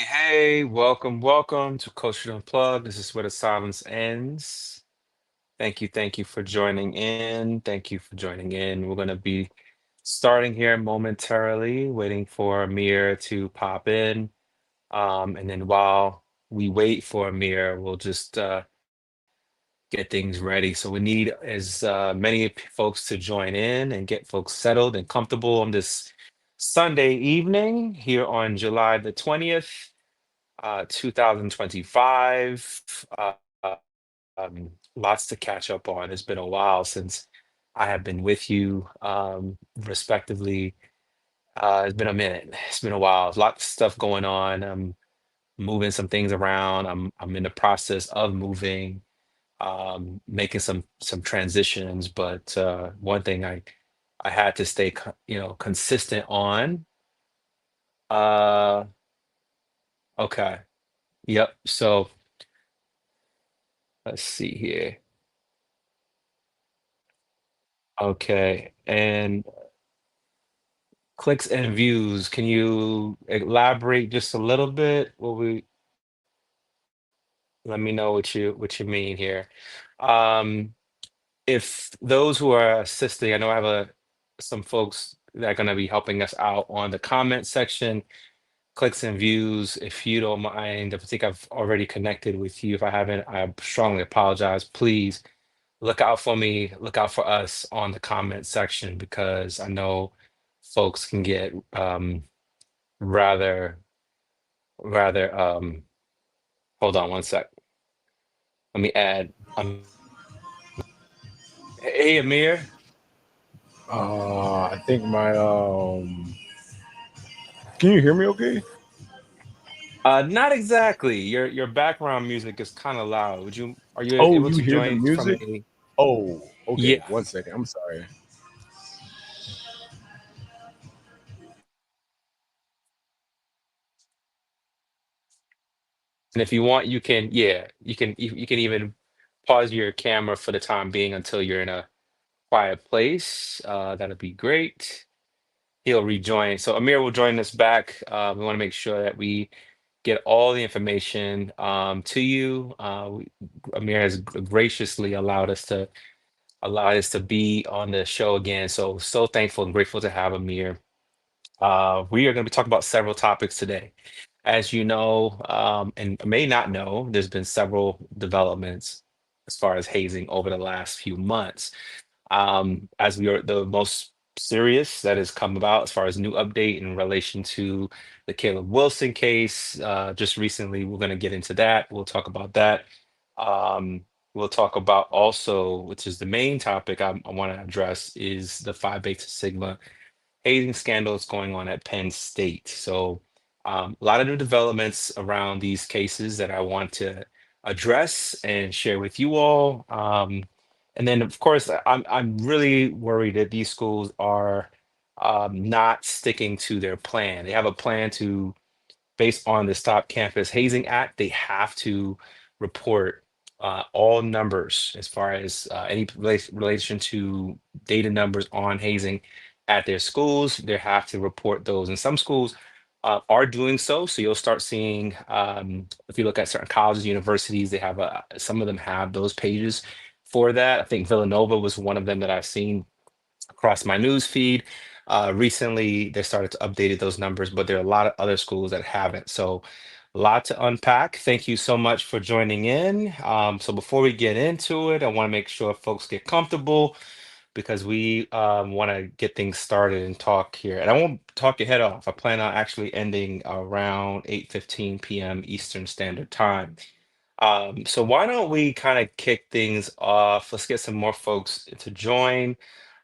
Hey, welcome to Cultured Unplugged. This is where the silence ends. Thank you for joining in. Thank you for joining in. We're going to be starting here momentarily, waiting for Amir to pop in. And then while we wait for Amir, we'll just get things ready. So we need as many folks to join in and get folks settled and comfortable on this Sunday evening here on July the 20th. 2025. Uh, Lots to catch up on. It's been a while since I have been with you, respectively. It's been a minute. It's been a while. Lots of stuff going on. I'm moving some things around. I'm in the process of moving, making some transitions. But one thing I had to stay, consistent on. Uh, okay. Yep. So let's see here. Okay, and clicks and views, can you elaborate just a little bit? Let me know what you mean here. Um, if those who are assisting, I know I have some folks that are going to be helping us out on the comment section, clicks and views. If you don't mind, if I think I've already connected with you. If I haven't, I strongly apologize. Please look out for me, look out for us on the comment section because I know folks can get rather rather hold on one sec. Let me add hey Amir. I think my can you hear me okay? Not exactly. Your background music is kind of loud. Are you Oh, able you to hear the join from music? a Oh, okay. yeah. One second. I'm sorry. And if you want, you can, yeah, you can even pause your camera for the time being until you're in a quiet place. That'll be great. He'll rejoin. So Amir will join us back. We want to make sure that we get all the information to you. Amir has graciously allowed us to be on the show again. So thankful and grateful to have Amir. We are going to be talking about several topics today. As you know, and may not know, there's been several developments as far as hazing over the last few months. As we are the most serious that has come about as far as new update in relation to the Caleb Wilson case. Just recently, we're going to get into that. We'll talk about that. Um, we'll talk about also, which is the main topic I want to address, is the Phi Beta Sigma hazing scandals going on at Penn State. So, a lot of new developments around these cases that I want to address and share with you all. And then, of course, I'm really worried that these schools are not sticking to their plan. They have a plan to, based on the Stop Campus Hazing Act, they have to report all numbers as far as any relation to data numbers on hazing at their schools. They have to report those. And some schools are doing so. So you'll start seeing, if you look at certain colleges, universities, they have some of them have those pages for that. I think Villanova was one of them that I've seen across my news feed. Recently, they started to update those numbers, but there are a lot of other schools that haven't. So, a lot to unpack. Thank you so much for joining in. So, before we get into it, I want to make sure folks get comfortable because we want to get things started and talk here. And I won't talk your head off. I plan on actually ending around 8:15 p.m. Eastern Standard Time. So why don't we kind of kick things off? Let's get some more folks to join,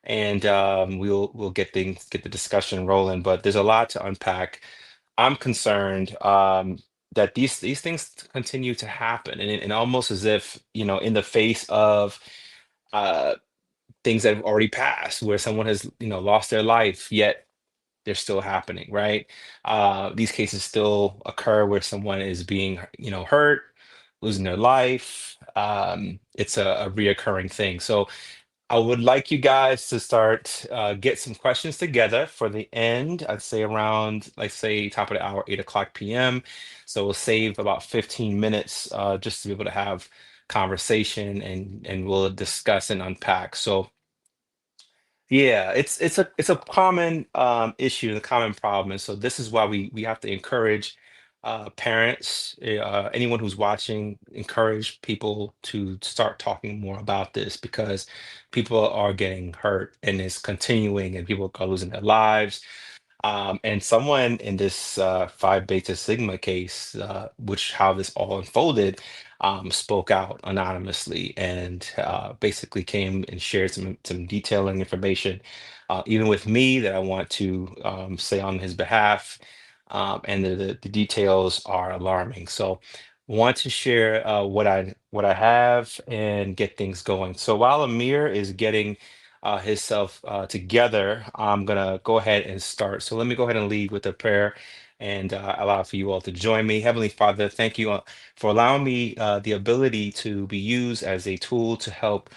and we'll get the discussion rolling. But there's a lot to unpack. I'm concerned that these things continue to happen, and almost as if in the face of uh, things that have already passed, where someone has lost their life, yet they're still happening, right? These cases still occur where someone is being, hurt, losing their life. It's a reoccurring thing. So I would like you guys to start get some questions together for the end. I'd say around, like say, top of the hour, 8 o'clock p.m. So we'll save about 15 minutes just to be able to have conversation and we'll discuss and unpack. So yeah, it's a common issue, a common problem, and so this is why we have to encourage parents, anyone who's watching, encourage people to start talking more about this because people are getting hurt and it's continuing, and people are losing their lives. And someone in this Phi Beta Sigma case, which how this all unfolded, spoke out anonymously and basically came and shared some detailing information, even with me that I want to say on his behalf. And the details are alarming. So want to share what I have and get things going. So while Amir is getting himself together, I'm gonna go ahead and start. So let me go ahead and lead with a prayer and allow for you all to join me. Heavenly Father, thank you for allowing me the ability to be used as a tool to help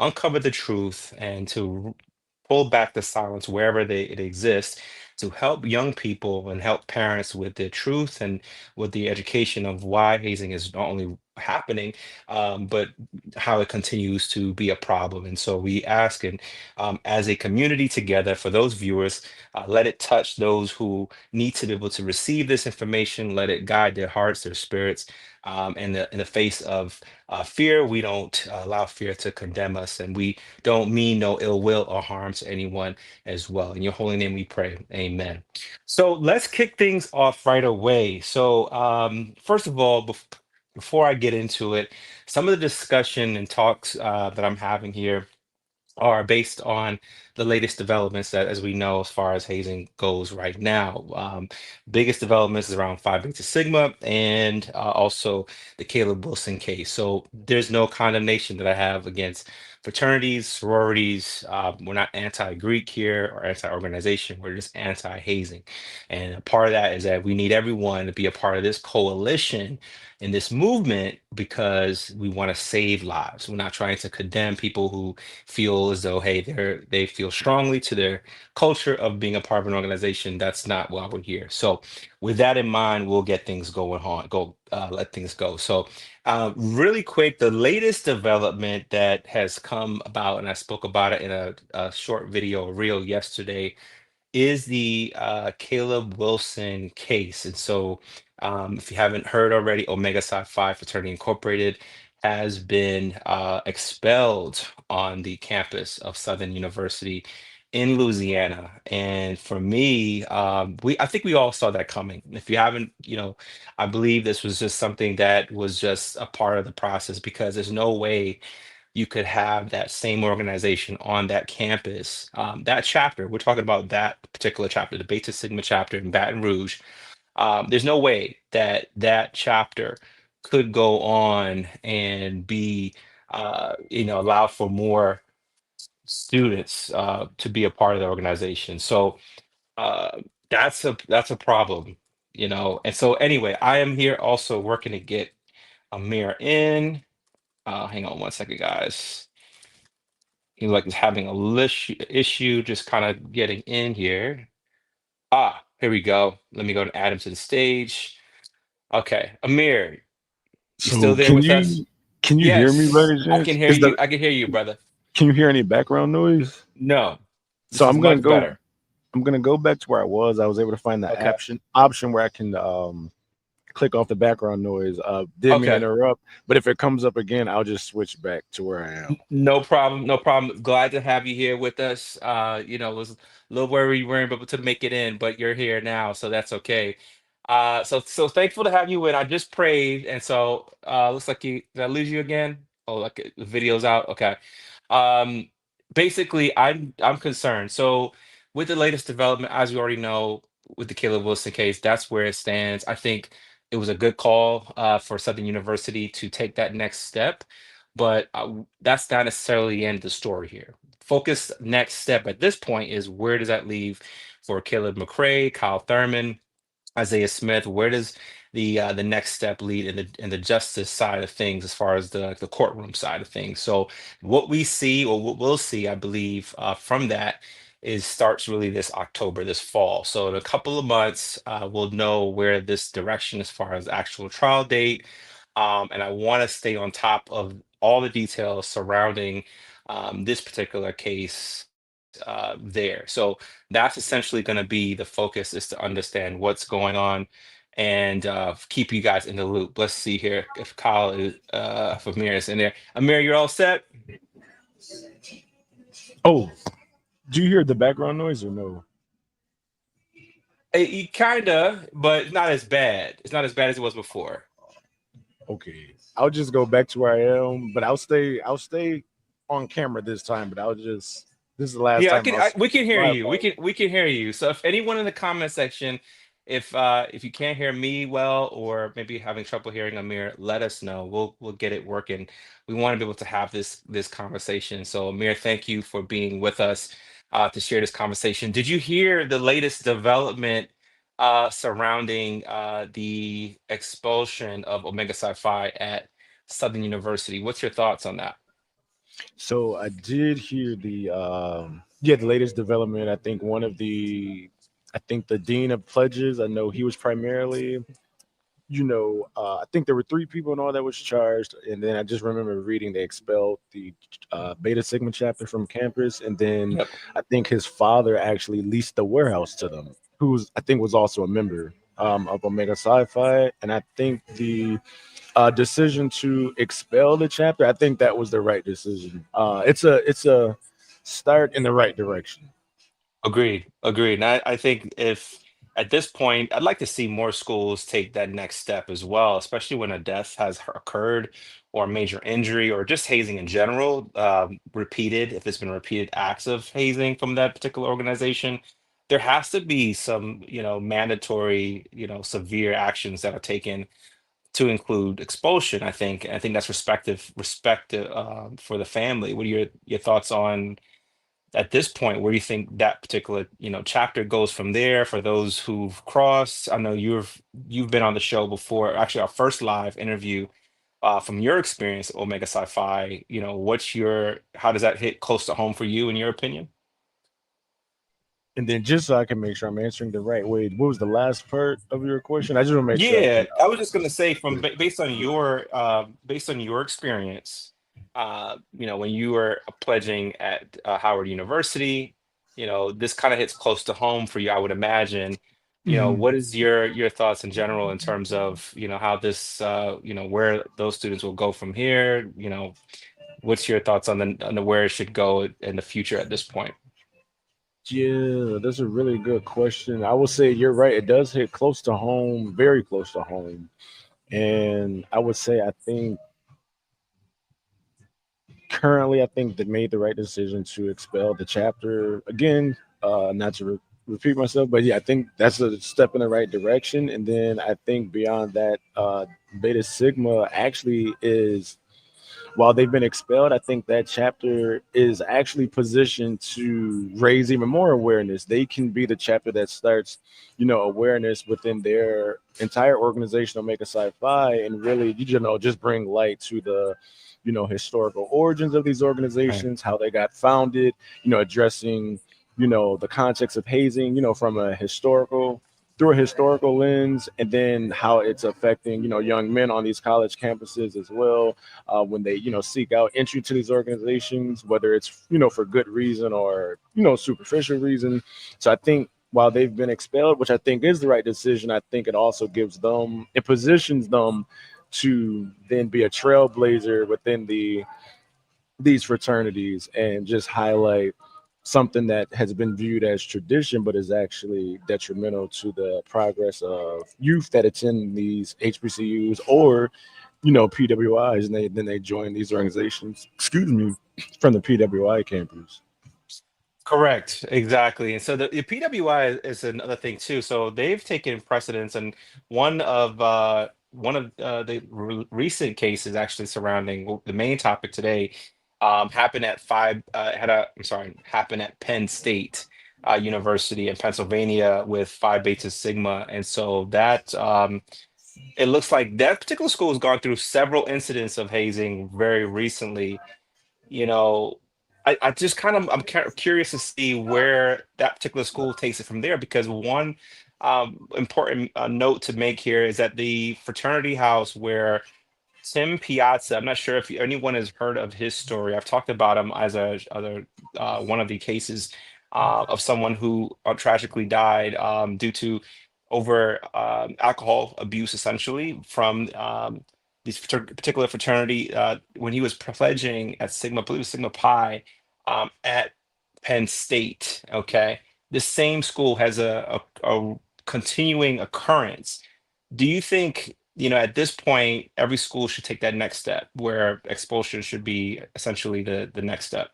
uncover the truth and to pull back the silence wherever it exists, to help young people and help parents with the truth and with the education of why hazing is not only happening, but how it continues to be a problem. And so we ask, and as a community together, for those viewers, let it touch those who need to be able to receive this information. Let it guide their hearts, their spirits. In the face of fear, we don't allow fear to condemn us, and we don't mean no ill will or harm to anyone as well. In your holy name we pray. Amen. So let's kick things off right away. So, first of all, before I get into it, some of the discussion and talks that I'm having here are based on the latest developments that, as we know, as far as hazing goes right now. Biggest developments is around Phi Beta Sigma and also the Caleb Wilson case. So there's no condemnation that I have against fraternities, sororities. We're not anti-Greek here or anti-organization. We're just anti-hazing. And a part of that is that we need everyone to be a part of this coalition in this movement because we want to save lives. We're not trying to condemn people who feel as though, hey, they feel strongly to their culture of being a part of an organization. That's not why we're here. So with that in mind, we'll get things going on, let things go. So really quick, the latest development that has come about, and I spoke about it in a short video reel yesterday, is the Caleb Wilson case. And so, if you haven't heard already, Omega Psi Phi Fraternity Incorporated has been expelled on the campus of Southern University in Louisiana. And for me, I think we all saw that coming. If you haven't, I believe this was just something that was just a part of the process because there's no way you could have that same organization on that campus. That chapter, we're talking about that particular chapter, the Beta Sigma chapter in Baton Rouge. There's no way that that chapter could go on and be, allow for more students to be a part of the organization. So uh, that's a problem, And so anyway, I am here also working to get Amir in. Hang on one second, guys. He like is having a issue just kind of getting in here. Here we go. Let me go to add him to the stage. Okay, Amir, you still So there with us? can you hear me by Yes, any I can chance? hear you. I can hear you, brother. Can you hear any background noise? No, So this is much better. I'm gonna go back to where I was. I was able to find the Okay. option where I can click off the background noise. Didn't mean to Okay. interrupt, but if it comes up again, I'll just switch back to where I am. No problem. No problem. Glad to have you here with us. Was a little worried you weren't able to make it in, but you're here now, so that's okay. So thankful to have you in. I just prayed, and so looks like did I lose you again? Oh, like the video's out. Okay. Um, Basically, I'm concerned. So with the latest development, as we already know, with the Caleb Wilson case, that's where it stands. I think it was a good call for Southern University to take that next step, but that's not necessarily the end of the story here. Focus next step at this point is where does that leave for Caleb McRae, Kyle Thurman? Isaiah Smith, where does the next step lead in the justice side of things as far as the courtroom side of things? So what we see or what we'll see, I believe, from that is starts really this October, this fall. So in a couple of months, we'll know where this direction as far as actual trial date. And I want to stay on top of all the details surrounding this particular case there. So that's essentially going to be the focus is to understand what's going on and keep you guys in the loop. Let's see here if Kyle is if Amir is in there. Amir, you're all set? Oh, do you hear the background noise or no? Kinda, but not as bad. It's not as bad as it was before. Okay, I'll just go back to where I am, but I'll stay on camera this time. But this is the last Yeah, time we can hear my you. apologies. We can hear you. So if anyone in the comment section, if you can't hear me well or maybe having trouble hearing Amir, let us know. We'll get it working. We want to be able to have this conversation. So Amir, thank you for being with us to share this conversation. Did you hear the latest development surrounding the expulsion of Omega Psi Phi at Southern University? What's your thoughts on that? So I did hear the latest development. I think the dean of pledges. I know he was primarily, I think there were three people in all that was charged, and then I just remember reading they expelled the Beta Sigma chapter from campus, and then Yep. I think his father actually leased the warehouse to them, I think was also a member of Omega Sci-Fi, and I think the decision to expel the chapter, I think that was the right decision. It's a start in the right direction. Agreed, agreed. And I think if at this point, I'd like to see more schools take that next step as well, especially when a death has occurred or a major injury or just hazing in general, repeated, if there's been repeated acts of hazing from that particular organization, there has to be some, mandatory, severe actions that are taken to include expulsion, I think. I think that's respective for the family. What are your thoughts on at this point, where do you think that particular, chapter goes from there for those who've crossed? I know you've been on the show before, actually our first live interview from your experience at Omega Sci-Fi, how does that hit close to home for you in your opinion? And then just so I can make sure I'm answering the right way, what was the last part of your question? I just want to make sure I Yeah, can. I was just gonna say based on your experience, when you were pledging at Howard University, this kind of hits close to home for you, I would imagine. Mhm. What is your thoughts in general in terms of, how this where those students will go from here? What's your thoughts on the where it should go in the future at this point? Yeah, that's a really good question. I will say you're right. It does hit close to home, very close to home. And I would say I think currently, I think they made the right decision to expel the chapter again. Not to repeat myself, but yeah, I think that's a step in the right direction. And then I think beyond that, Beta Sigma actually is, while they've been expelled, I think that chapter is actually positioned to raise even more awareness. They can be the chapter that starts, awareness within their entire organization, Omega Sci-Fi, and really, just bring light to the, historical origins of these Right. organizations, how they got founded, addressing, the context of hazing, from a historical through a historical lens, and then how it's affecting young men on these college campuses as well, when they seek out entry to these organizations, whether it's for good reason or superficial reason. So I think while they've been expelled, which I think is the right decision, I think it also it positions them to then be a trailblazer within these fraternities and just highlight something that has been viewed as tradition but is actually detrimental to the progress of youth that attend these HBCUs or PWIs, and then they join these organizations, excuse me, from the PWI campus. Correct, exactly. And so the PWI is another thing too. So they've taken precedence, and one of the recent cases actually surrounding the main topic today happened at happened at Penn State. University in Pennsylvania with Phi Beta Sigma, and so that it looks like that particular school has gone through several incidents of hazing very recently. You know, I just kind of curious to see where that particular school takes it from there because one important note to make here is that the fraternity house where Tim Piazza, I'm not sure if anyone has heard of his story. I've talked about him as a other one of the cases of someone who tragically died due to over alcohol abuse, essentially from this particular fraternity when he was pledging at Sigma, I believe it was Sigma Pi at Penn State. Okay, this same school has a continuing occurrence. Do you think, at this point, every school should take that next step where expulsion should be essentially the next step?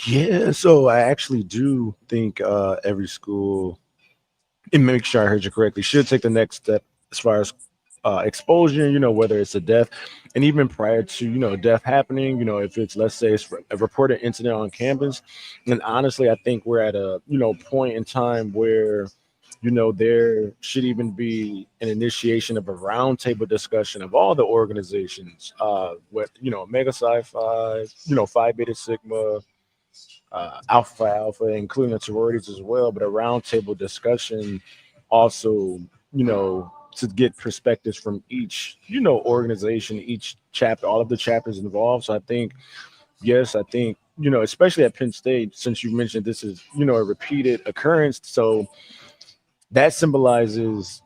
Yeah, so I actually do think every school, and make sure I heard you correctly, should take the next step as far as exposure, whether it's a death, and even prior to, death happening, if it's, let's say it's a reported incident on campus. And honestly, I think we're at a, point in time where, there should even be an initiation of a roundtable discussion of all the organizations, with, Mega Sci-Fi, Phi Beta Sigma, Alpha Alpha, including the sororities as well, but a roundtable discussion also, to get perspectives from each, organization, each chapter, all of the chapters involved. So I think, yes, I think, especially at Penn State, since you mentioned this is, a repeated occurrence. So that symbolizes,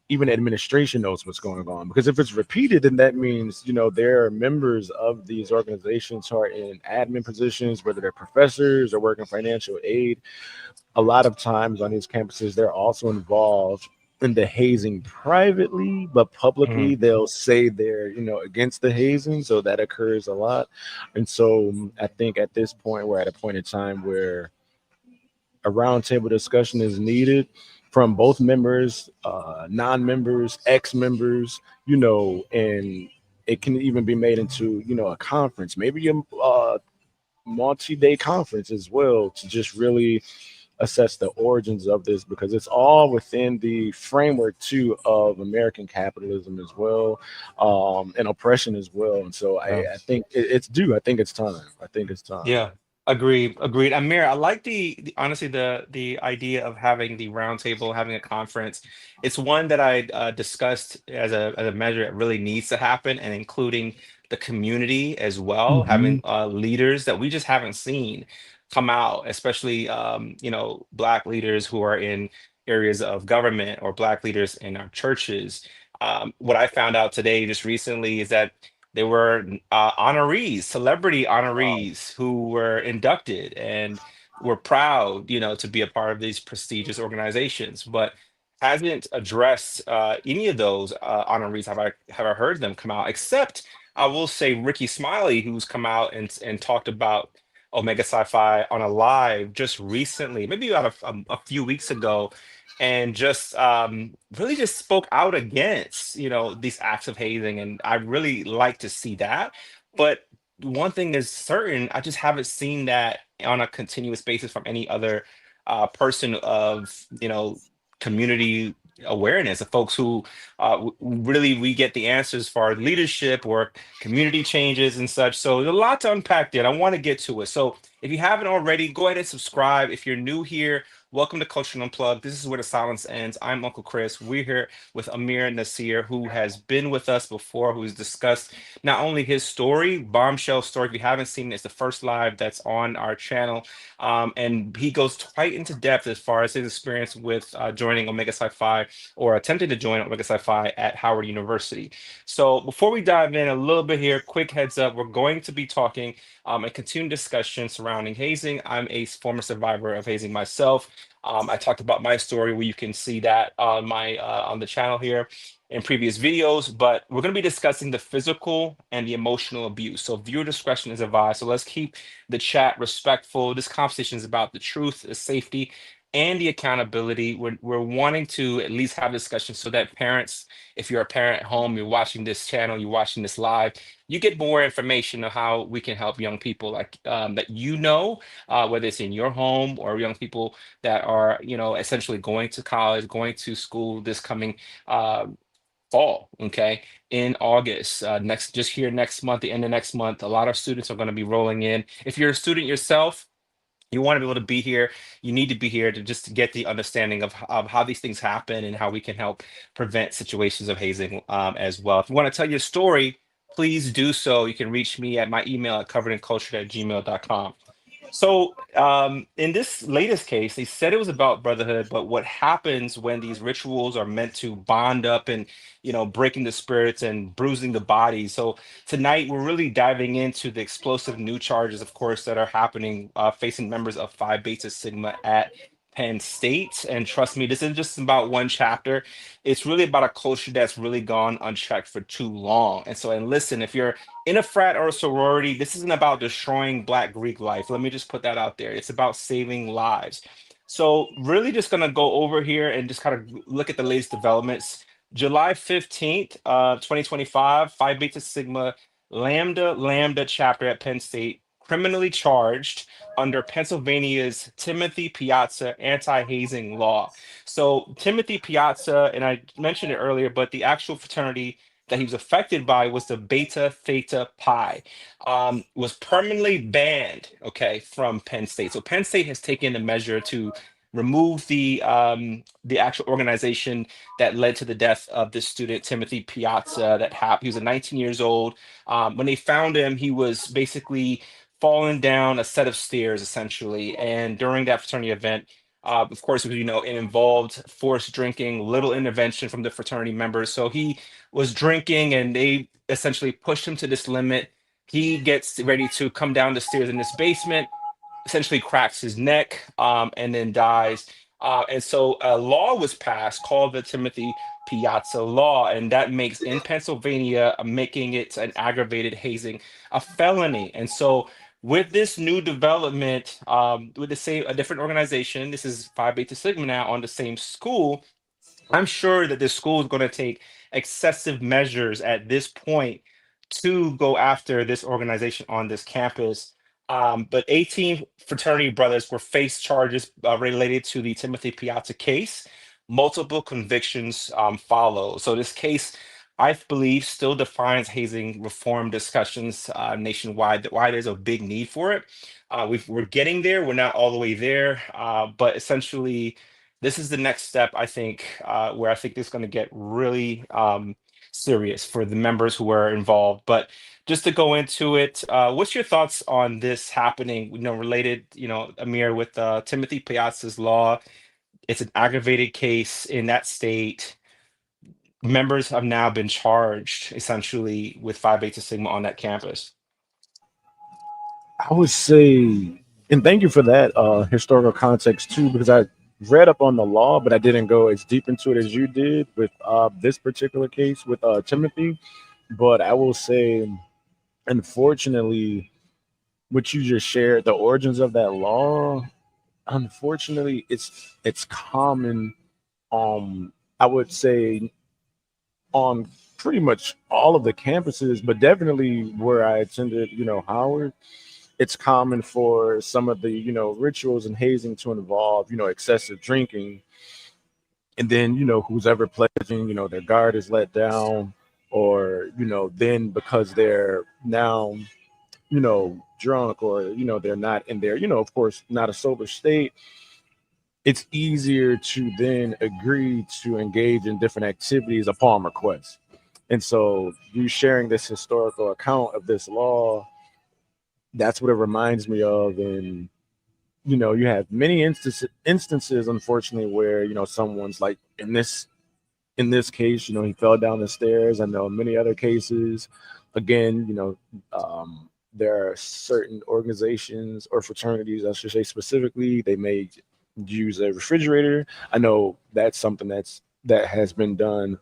even administration knows what's going on. Because if it's repeated, then that means, there are members of these organizations who are in admin positions, whether they're professors or working financial aid. A lot of times on these campuses, they're also involved in the hazing privately, but publicly Mhm. they'll say they're, against the hazing. So that occurs a lot. And so I think at this point, we're at a point in time where a roundtable discussion is needed from both members, non-members, ex-members, and it can even be made into, a conference, maybe a multi-day conference as well, to just really assess the origins of this, because it's all within the framework too of American capitalism as well, and oppression as well. And so I think it's due. I think it's time. I think it's time. Yeah, agreed, agreed. Amir, I like honestly the idea of having the roundtable, having a conference. It's one that I discussed as a measure that really needs to happen, and including the community as well, Hmm. having leaders that we just haven't seen come out, especially Black leaders who are in areas of government or Black leaders in our churches. What I found out today just recently is that there were honorees, celebrity honorees who were inducted and were proud, to be a part of these prestigious organizations, but hasn't addressed any of those honorees. Have I heard them come out? Except I will say Ricky Smiley, who's come out and talked about Omega Sci-Fi on a live just recently, maybe about a few weeks ago, and just really just spoke out against these acts of hazing, and I really like to see that. But one thing is certain, I just haven't seen that on a continuous basis from any other person of community awareness, of folks who really we get the answers for leadership or community changes and such. So there's a lot to unpack there, and I want to get to it. So if you haven't already, go ahead and subscribe. If you're new here, welcome to Cultured Unplugged. This is where the silence ends. I'm Uncle Chris. We're here with Ameer Naseer, who has been with us before, who's discussed not only his story, bombshell story. If you haven't seen it, it's the first live that's on our channel. And he goes quite into depth as far as his experience with joining Omega Sci-Fi or attempting to join Omega Sci-Fi at Howard University. So before we dive in a little bit here, quick heads up, we're going to be talking and continuing discussion surrounding hazing. I'm a former survivor of hazing myself. I talked about my story where you can see that on my on the channel here in previous videos, but we're going to be discussing the physical and the emotional abuse. So viewer discretion is advised. So let's keep the chat respectful. This conversation is about the truth, the safety, and the accountability. We're wanting to at least have discussions so that parents, if you're a parent at home, you're watching this channel, you're watching this live, you get more information on how we can help young people like that, whether it's in your home or young people that are, essentially going to college, going to school this coming uh, fall, okay, in August, next, just here next month, the end of next month. A lot of students are going to be rolling in. If you're a student yourself, you want to be able to be here, you need to be here to just get the understanding of how these things happen and how we can help prevent situations of hazing, as well. If you want to tell your story, please do so. You can reach me at my email at coveredandcultured@gmail.com. So, in this latest case, they said it was about brotherhood, but what happens when these rituals are meant to bond up and, breaking the spirits and bruising the body? So, tonight we're really diving into the explosive new charges, of course, that are happening, facing members of Phi Beta Sigma at Penn State. And trust me, this isn't just about one chapter. It's really about a culture that's really gone unchecked for too long. And listen, if you're in a frat or a sorority, this isn't about destroying Black Greek life. Let me just put that out there. It's about saving lives. So, really, just gonna go over here and just kind of look at the latest developments. July 15th, 2025, Phi Beta Sigma Lambda Lambda chapter at Penn State criminally charged under Pennsylvania's Timothy Piazza anti-hazing law. So Timothy Piazza, and I mentioned it earlier, but the actual fraternity that he was affected by was the Beta Theta Pi, was permanently banned, okay, from Penn State. So Penn State has taken a measure to remove the actual organization that led to the death of this student Timothy Piazza. That happened. He was 19 years old. When they found him, he was basically falling down a set of stairs, essentially. And during that fraternity event, of course, it involved forced drinking, little intervention from the fraternity members. So he was drinking, and they essentially pushed him to this limit. He gets ready to come down the stairs in this basement, essentially cracks his neck, and then dies. And so a law was passed called the Timothy Piazza Law, and that makes in Pennsylvania, making it an aggravated hazing a felony. And so with this new development, with the same a different organization, this is Phi Beta Sigma now on the same school. I'm sure that this school is going to take excessive measures at this point to go after this organization on this campus. But 18 fraternity brothers were faced charges related to the Timothy Piazza case. Multiple convictions follow. So this case, I believe, still defines hazing reform discussions nationwide. Why there's a big need for it. We're getting there. We're not all the way there, but essentially this is the next step, I think, where I think this is going to get really serious for the members who are involved. But just to go into it, what's your thoughts on this happening, related, Amir, with Timothy Piazza's law? It's an aggravated case in that state. Members have now been charged essentially with Phi Beta Sigma on that campus. I would say, and thank you for that historical context too, because I read up on the law, but I didn't go as deep into it as you did with this particular case with Timothy. But I will say, unfortunately, what you just shared, the origins of that law, unfortunately, it's common. I would say on pretty much all of the campuses, but definitely where I attended, Howard, it's common for some of the rituals and hazing to involve excessive drinking, and then who's ever pledging, their guard is let down, or then because they're now drunk, or they're not in their of course not a sober state, it's easier to then agree to engage in different activities upon request. And so you sharing this historical account of this law, that's what it reminds me of. And you have many instances, unfortunately, where someone's like in this case, he fell down the stairs. I know many other cases. Again, there are certain organizations or fraternities, I should say specifically, they may use a refrigerator. I know that's something that has been done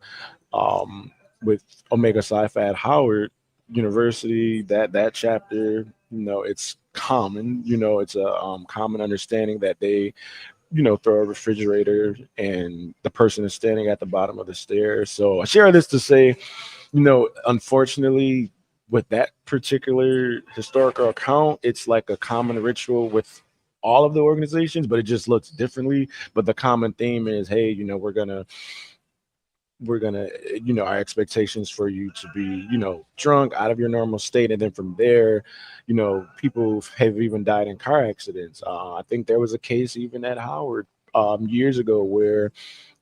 with Omega Psi Phi at Howard University. That chapter, it's common. It's a common understanding that they throw a refrigerator and the person is standing at the bottom of the stairs. So I share this to say, unfortunately, with that particular historical account, it's like a common ritual with all of the organizations, but it just looks differently. But the common theme is, hey, we're gonna our expectations for you to be drunk out of your normal state, and then from there, people have even died in car accidents. I think there was a case even at Howard years ago where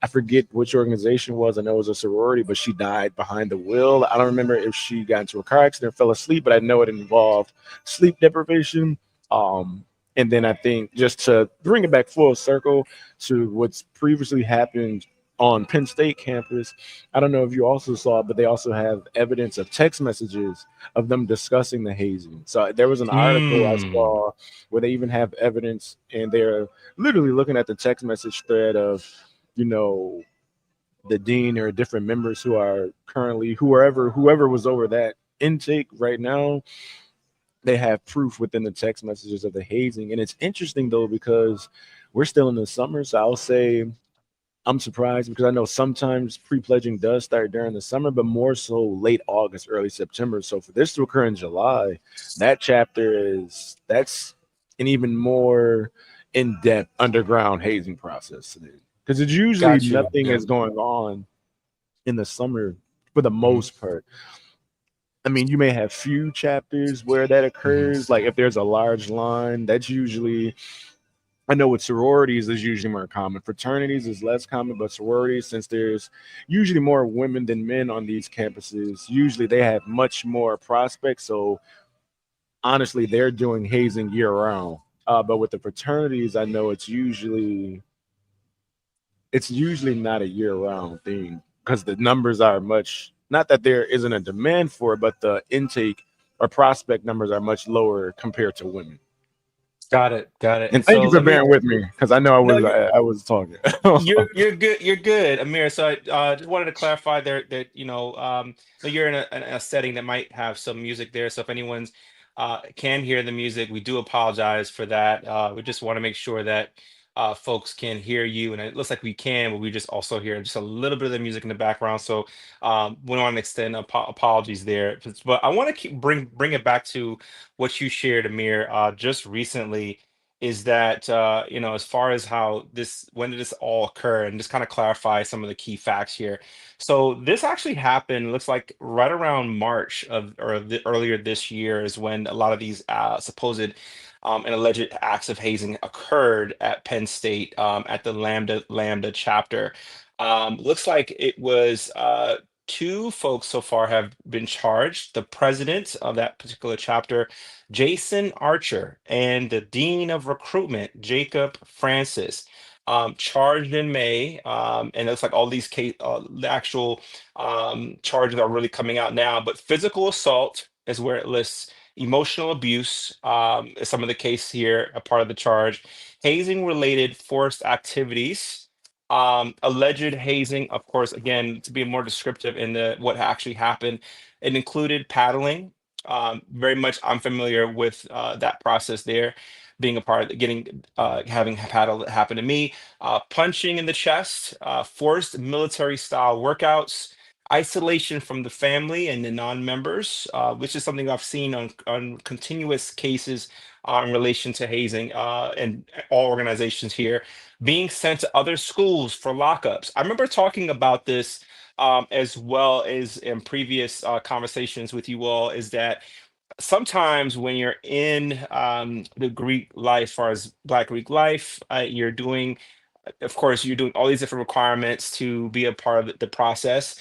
I forget which organization it was. I know it was a sorority, but she died behind the wheel. I don't remember if she got into a car accident or fell asleep, but I know it involved sleep deprivation. um and then I think, just to bring it back full circle to what's previously happened on Penn State campus. I don't know if you also saw it, but they also have evidence of text messages of them discussing the hazing. So there was an article I Mm, saw where they even have evidence, and they're literally looking at the text message thread of, you know, the dean or different members who are currently whoever was over that intake right now. They have proof within the text messages of the hazing. And it's interesting though, because we're still in the summer. So I'll say I'm surprised, because I know sometimes pre-pledging does start during the summer, but more so late August, early September. So for this to occur in July, that's an even more in-depth underground hazing process, because it's usually got you. nothing Yeah. is going on in the summer for the Hmm. most part. I mean, you may have few chapters where that Hmm. occurs. Like if there's a large line, that's usually, I know with sororities is usually more common. Fraternities is less common, but sororities, since there's usually more women than men on these campuses, usually they have much more prospects. So honestly, they're doing hazing year round. But with the fraternities, I know it's usually not a year round thing, because the numbers are much, not that there isn't a demand for it, but the intake or prospect numbers are much lower compared to women. Got it. Got it. And And thank you so for let me. bearing with me, because I know No, I was talking. you're good. You're good, Amir. So I just wanted to clarify there that that you're in a setting that might have some music there. So if anyone's can hear the music, we do apologize for that. We just want to make sure that folks can hear you, and it looks like we can, but we just also hear just a little bit of the music in the background. So we want to extend apologies there. But I want to bring it back to what you shared, Amir, just recently, is that as far as how this when did this all occur, and just kind of clarify some of the key facts here. So this actually happened, looks like right around March earlier this year is when a lot of these supposed and alleged acts of hazing occurred at Penn State, at the Lambda Lambda chapter. Looks like it was two folks so far have been charged: the president of that particular chapter, Jason Archer, and the Dean of Recruitment, Jacob Francis, charged in May. And it looks like all these the actual charges are really coming out now. But physical assault is where it lists. Emotional abuse is some of the case here, a part of the charge. Hazing related forced activities. Alleged hazing, of course, again, to be more descriptive in the what actually happened, it included paddling. Very much I'm familiar with that process there, being a part of getting having had it happen to me. Punching in the chest, forced military style workouts, isolation from the family and the non-members, which is something I've seen on continuous cases in relation to hazing, and all organizations here, being sent to other schools for lockups. I remember talking about this as well as in previous conversations with you all, is that sometimes when you're in the Greek life, as far as Black Greek life, you're doing, of course, you're doing all these different requirements to be a part of the process.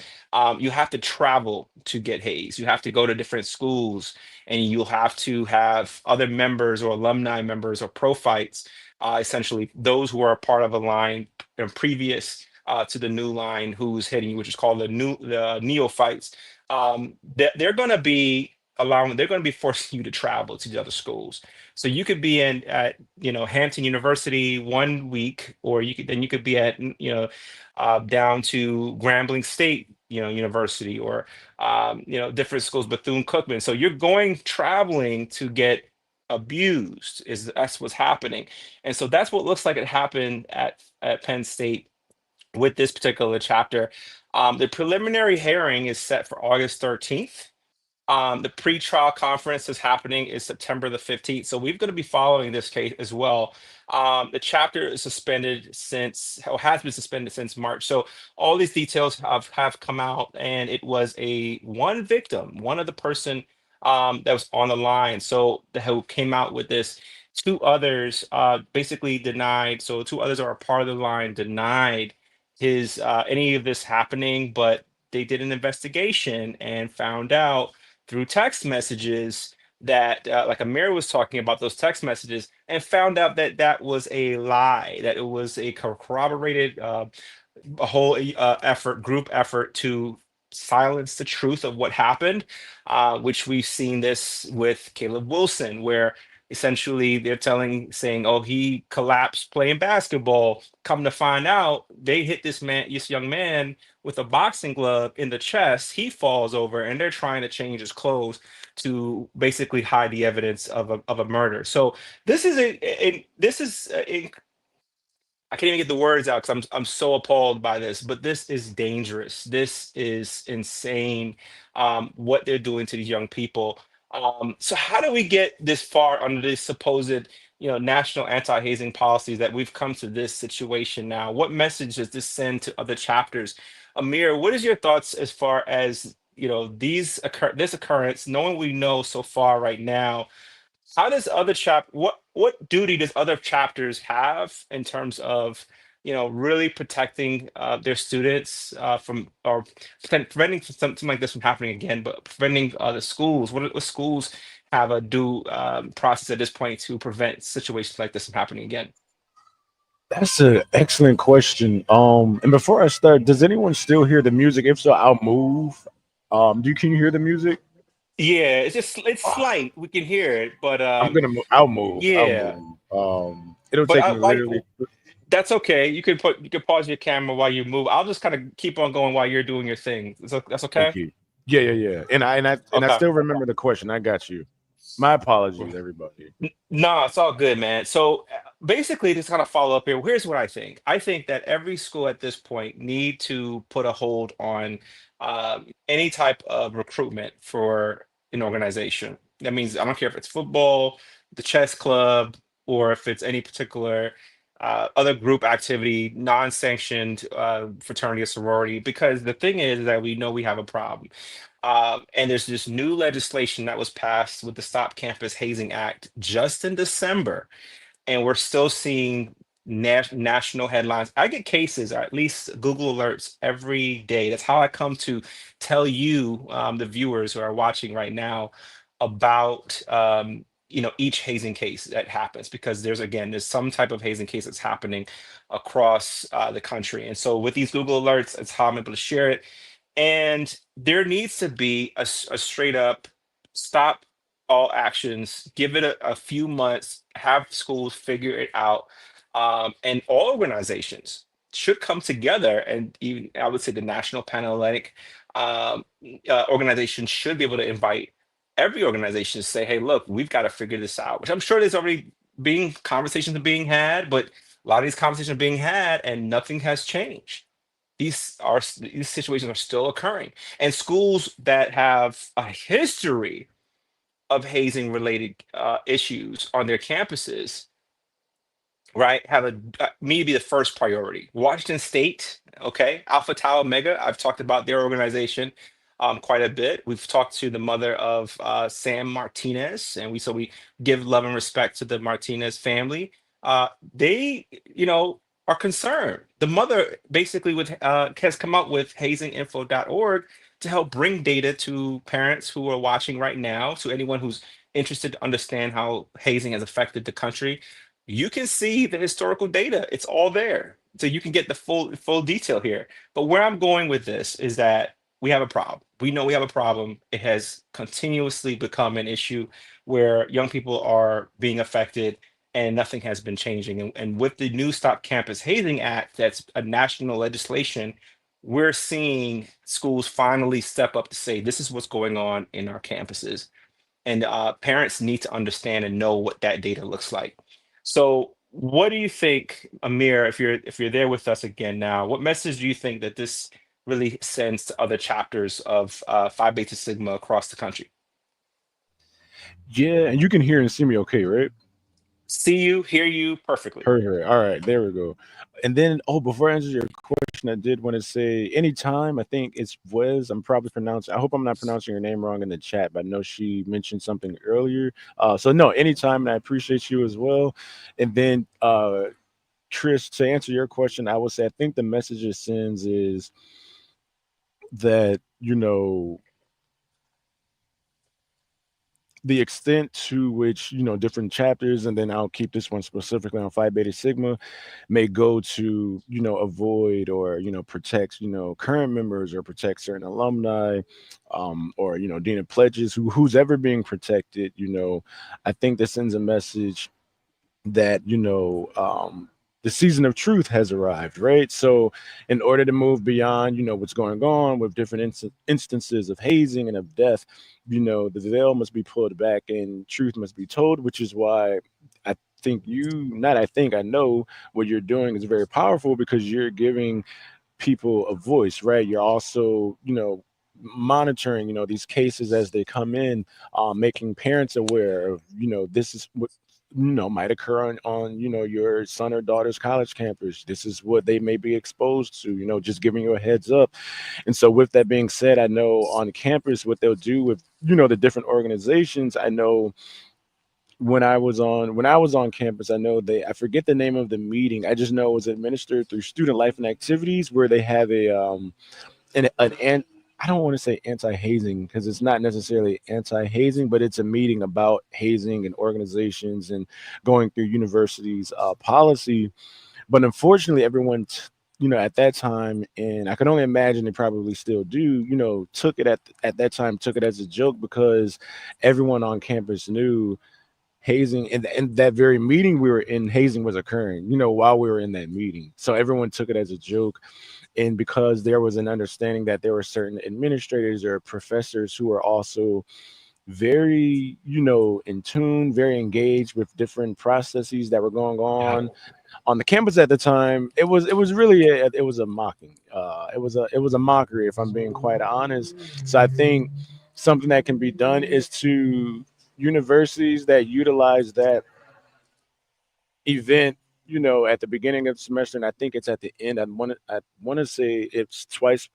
You have to travel to get hazed. You have to go to different schools, and you'll have to have other members or alumni members or prophytes, essentially those who are a part of a line previous to the new line who's hitting you, which is called the neophytes. They're going to be they're going to be forcing you to travel to the other schools. So you could be in at Hampton University one week, or you could be at down to Grambling State University, or different schools, Bethune Cookman. So you're going traveling to get abused. Is That's what's happening, and so that's what looks like it happened at Penn State with this particular chapter. The preliminary hearing is set for August 13th. The pre-trial conference is happening is September the 15th. So we're going to be following this case as well. The chapter is suspended since, or has been suspended since March. So all these details have come out, and it was a one victim, one of the person that was on the line. So who came out with this. Two others basically denied. So two others are a part of the line denied his any of this happening, but they did an investigation and found out through text messages that like Amir was talking about those text messages, and found out that that was a lie, that it was a corroborated a whole group effort to silence the truth of what happened, which we've seen this with Caleb Wilson, where essentially they're saying, oh, he collapsed playing basketball. Come to find out, they hit this young man with a boxing glove in the chest. He falls over, and they're trying to change his clothes to basically hide the evidence of a murder. So this is I can't even get the words out because I'm so appalled by this. But this is dangerous. This is insane. What they're doing to these young people. So how do we get this far under this supposed, national anti-hazing policies that we've come to this situation now? What message does this send to other chapters? Amir, what is your thoughts as far as this occurrence, knowing we know so far right now? How does what duty does other chapters have in terms of really protecting their students from, or preventing something like this from happening again, but preventing the schools? What schools have a due process at this point to prevent situations like this from happening again? That's an excellent question. And before I start, does anyone still hear the music? If so, I'll move. Can you hear the music? Yeah, it's Ah, slight. We can hear it, but I'm gonna move. I'll move. I'll yeah. move. It'll But take I me like literally. That's okay. You can pause your camera while you move. I'll just kind of keep on going while you're doing your thing. That's okay? Thank you. Yeah, yeah, yeah. And I Okay. still remember the question. I got you. My apologies, everybody. No, it's all good, man. So basically, just kind of follow up here. Here's what I think. I think that every school at this point need to put a hold on any type of recruitment for an organization. That means I don't care if it's football, the chess club, or if it's any particular other group activity, non-sanctioned fraternity or sorority. Because the thing is that we know we have a problem. And there's this new legislation that was passed with the Stop Campus Hazing Act just in December, and we're still seeing national headlines. I get cases, or at least Google alerts every day. That's how I come to tell you, the viewers who are watching right now, about each hazing case that happens, because there's some type of hazing case that's happening across the country. And so with these Google alerts, it's how I'm able to share it. And there needs to be a straight up stop all actions, give it a few months, have schools figure it out. And all organizations should come together. And even I would say the National Panhellenic organization should be able to invite every organization to say, hey, look, we've got to figure this out, which I'm sure there's already being conversations are being had, but a lot of these conversations are being had and nothing has changed. These situations are still occurring, and schools that have a history of hazing related issues on their campuses, right, have need to be the first priority. Washington State, okay, Alpha Tau Omega. I've talked about their organization quite a bit. We've talked to the mother of Sam Martinez, and we give love and respect to the Martinez family. They, are concerned. The mother basically has come up with hazinginfo.org to help bring data to parents who are watching right now, to anyone who's interested to understand how hazing has affected the country. You can see the historical data. It's all there. So you can get the full detail here. But where I'm going with this is that we have a problem. We know we have a problem. It has continuously become an issue where young people are being affected and nothing has been changing. And with the new Stop Campus Hazing Act, that's a national legislation, we're seeing schools finally step up to say, this is what's going on in our campuses. and parents need to understand and know what that data looks like. So, what do you think, Amir, if you're there with us again now, what message do you think that this really sends to other chapters of Phi Beta Sigma across the country? Yeah, and you can hear and see me okay, right? See you, hear you perfectly. Perfect. All right, there we go. And then, oh, before I answer your question, I did want to say anytime, I think it's Wes. I'm probably pronouncing, I hope I'm not pronouncing your name wrong in the chat, but I know she mentioned something earlier. So, no, anytime, and I appreciate you as well. And then, Chris, to answer your question, I would say I think the message it sends is that, the extent to which different chapters, and then I'll keep this one specifically on Phi Beta Sigma, may go to avoid or protect current members or protect certain alumni, or dean of pledges, who's ever being protected. I think this sends a message that the season of truth has arrived, right? So in order to move beyond what's going on with different instances of hazing and of death, the veil must be pulled back and truth must be told, which is why I think I know what you're doing is very powerful, because you're giving people a voice, right? You're also monitoring these cases as they come in, making parents aware of this is what might occur on your son or daughter's college campus. This is what they may be exposed to, just giving you a heads up. And so with that being said, I know on campus what they'll do with the different organizations. I know when I was on campus, I know I forget the name of the meeting. I just know it was administered through Student Life and Activities, where they have an I don't want to say anti-hazing, because it's not necessarily anti-hazing, but it's a meeting about hazing and organizations and going through universities policy. But unfortunately, everyone at that time, and I can only imagine they probably still do, took it at that time, took it as a joke, because everyone on campus knew hazing, and that very meeting we were in, hazing was occurring while we were in that meeting. So everyone took it as a joke. And because there was an understanding that there were certain administrators or professors who were also very in tune, very engaged with different processes that were going Yeah. on the campus at the time, it was really it was a mocking, it was a mockery, if I'm being quite honest. So I think something that can be done is to universities that utilize that event at the beginning of the semester, and I think it's at the end. I want to say it's twice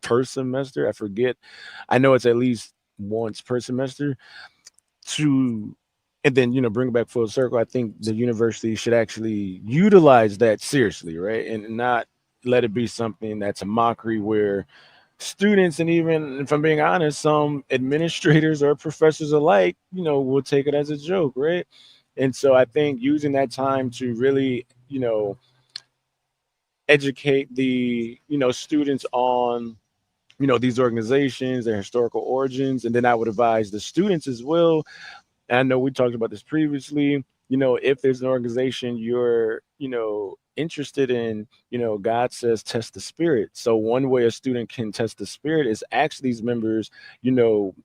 per semester. I forget. I know it's at least once per semester, to and then bring it back full circle. I think the university should actually utilize that seriously, right? And not let it be something that's a mockery, where students, and even if I'm being honest, some administrators or professors alike, will take it as a joke, right? And so I think using that time to really educate the students on these organizations, their historical origins, and then I would advise the students as well. And I know we talked about this previously. If there's an organization you're interested in, God says test the spirit. So one way a student can test the spirit is ask these members,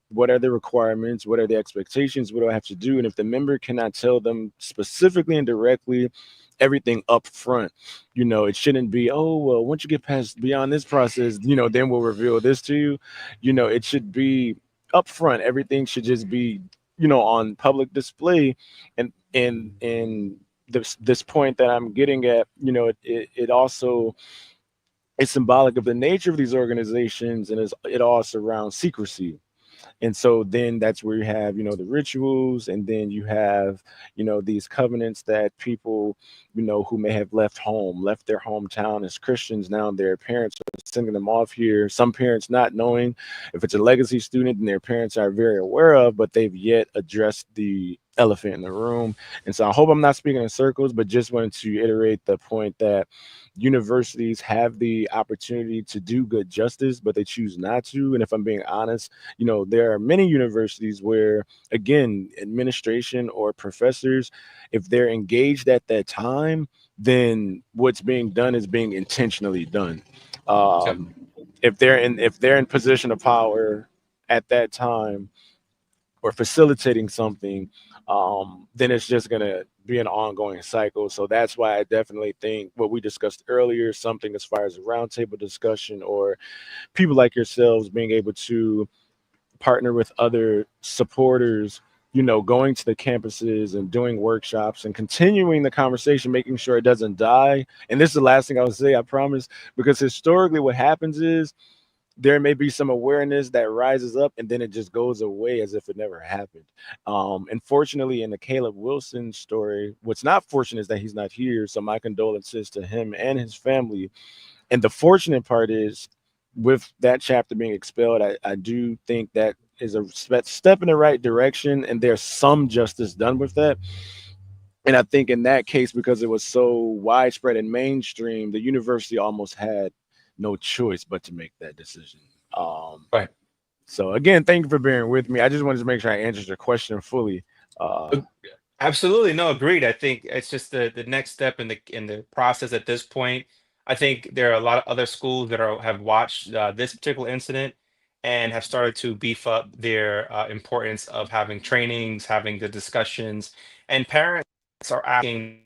what are the requirements, what are the expectations, what do I have to do? And if the member cannot tell them specifically and directly everything up front, it shouldn't be, oh well, once you get past beyond this process, then we'll reveal this to you. It should be up front. Everything should just be on public display. And this point that I'm getting at, it also is symbolic of the nature of these organizations, and it all surrounds secrecy. And so then that's where you have the rituals, and then you have these covenants that people who may have left their hometown as Christians, now their parents are sending them off here. Some parents not knowing if it's a legacy student, and their parents are very aware of, but they've yet addressed the elephant in the room. And so I hope I'm not speaking in circles, but just wanted to iterate the point that universities have the opportunity to do good justice, but they choose not to. And if I'm being honest, there are many universities where, again, administration or professors, if they're engaged at that time, then what's being done is being intentionally done. Yep. Um, if they're in position of power at that time, or facilitating something, then it's just going to be an ongoing cycle. So that's why I definitely think what we discussed earlier, something as far as a roundtable discussion or people like yourselves being able to partner with other supporters, going to the campuses and doing workshops and continuing the conversation, making sure it doesn't die. And this is the last thing I'll say, I promise, because historically what happens is there may be some awareness that rises up and then it just goes away as if it never happened. And fortunately, in the Caleb Wilson story, what's not fortunate is that he's not here. So my condolences to him and his family. And the fortunate part is, with that chapter being expelled, I do think that is a step in the right direction, and there's some justice done with that. And I think in that case, because it was so widespread and mainstream, the university almost had no choice but to make that decision. Um, Right. so again, thank you for bearing with me. I just wanted to make sure I answered your question fully. Uh, Absolutely, no, agreed. I think it's just the next step in the process at this point. I think there are a lot of other schools that have watched this particular incident and have started to beef up their importance of having trainings, having the discussions, and parents are asking.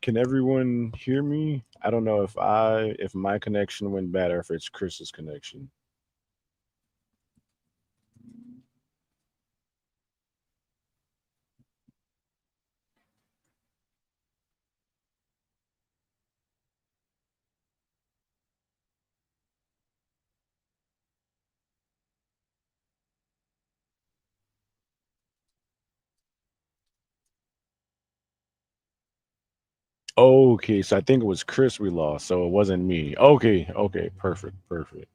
can everyone hear me? I don't know if my connection went bad or if it's Chris's connection. Okay, so I think it was Chris we lost, so it wasn't me. Okay, okay, perfect, perfect.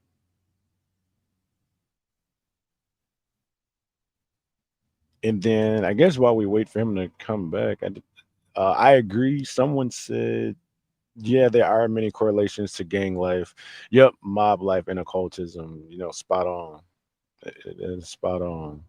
And then I guess while we wait for him to come back, I agree. Someone said, yeah, there are many correlations to gang life. Yep, mob life and occultism. Spot on. It is spot on.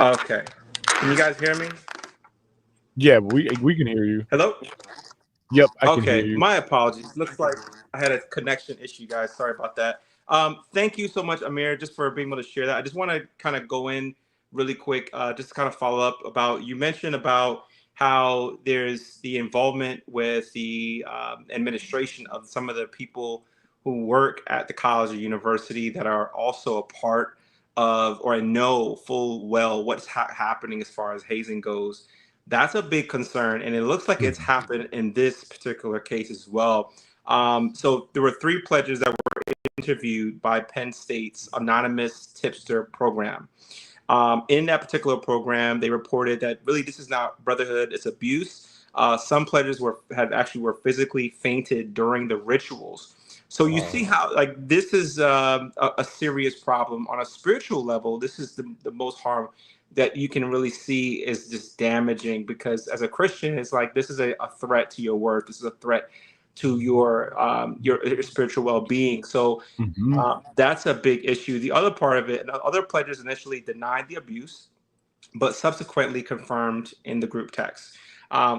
Okay, can you guys hear me? Yeah, we can hear you. Hello? Yep, I can hear Okay, you. my apologies. Looks like I had a connection issue, guys. Sorry about that. Thank you so much, Amir, just for being able to share that. I just want to kind of go in really quick, just to kind of follow up about you mentioned about how there's the involvement with the administration of some of the people who work at the college or university that are also a part of or know full well what's happening as far as hazing goes. That's a big concern, and it looks like it's Mhm. happened in this particular case as well. So there were three pledges that were interviewed by Penn State's anonymous tipster program. In that particular program, they reported that really this is not brotherhood; it's abuse. Some pledges were physically fainted during the rituals. So you see Wow. how like this is a serious problem on a spiritual level. This is the most harm that you can really see is just damaging because as a Christian, it's like this is a threat to your worth. This is a threat to your spiritual well being. So Hmm. that's a big issue. The other part of it, and other pledges initially denied the abuse, but subsequently confirmed in the group text.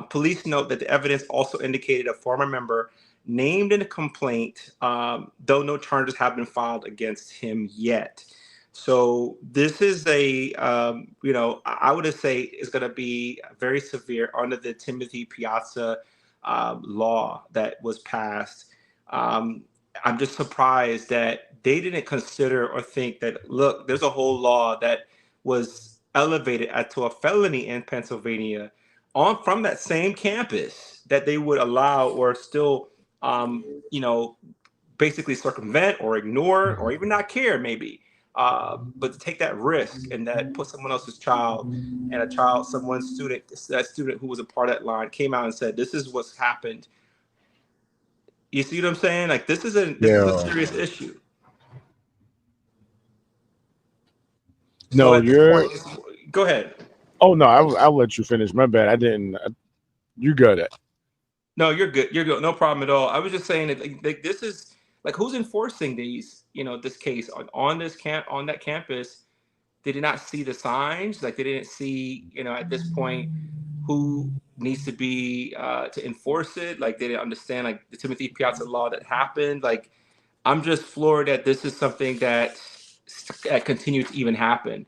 Police note that the evidence also indicated a former member named in a complaint, though no charges have been filed against him yet. So this is I would say is going to be very severe under the Timothy Piazza law that was passed. Um, I'm just surprised that they didn't consider or think that, look, there's a whole law that was elevated to a felony in Pennsylvania on from that same campus that they would allow or still, um, you know, basically circumvent or ignore or even not care maybe. But to take that risk and that put someone else's child and someone's student, that student who was a part of that line came out and said, "This is what's happened." You see what I'm saying? Like this is a Yeah. serious issue. So No, at this you're. point, go ahead. Oh no, I'll let you finish. My bad. I didn't. You got it. No, you're good. You're good. No problem at all. I was just saying that like this is like who's enforcing these, this case on this camp on that campus. They did not see the signs. Like they didn't see, at this point, who needs to be to enforce it. Like they didn't understand like the Timothy Piazza law that happened. Like I'm just floored that this is something that continues to even happen.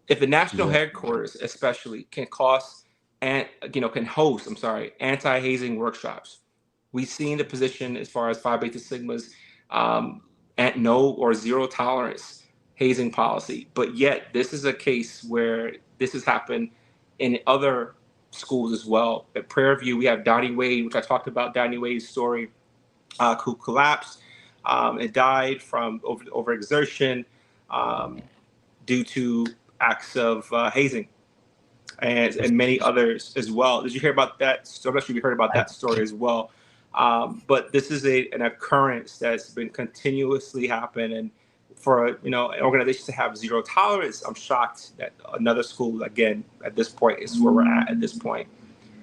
If the national Yeah. headquarters, especially, can cost and can host, I'm sorry, anti-hazing workshops. We've seen the position as far as Phi Beta Sigma's um, at no or zero tolerance hazing policy, but yet this is a case where this has happened in other schools as well. At Prairie View, we have Donnie Wade, which I talked about. Donnie Wade's story who collapsed and died from overexertion um, due to acts of hazing and many others as well. Did you hear about that? So I'm not sure you heard about that story as well. But this is an occurrence that's been continuously happening. And for an organization to have zero tolerance, I'm shocked that another school, again, at this point, is where we're at this point.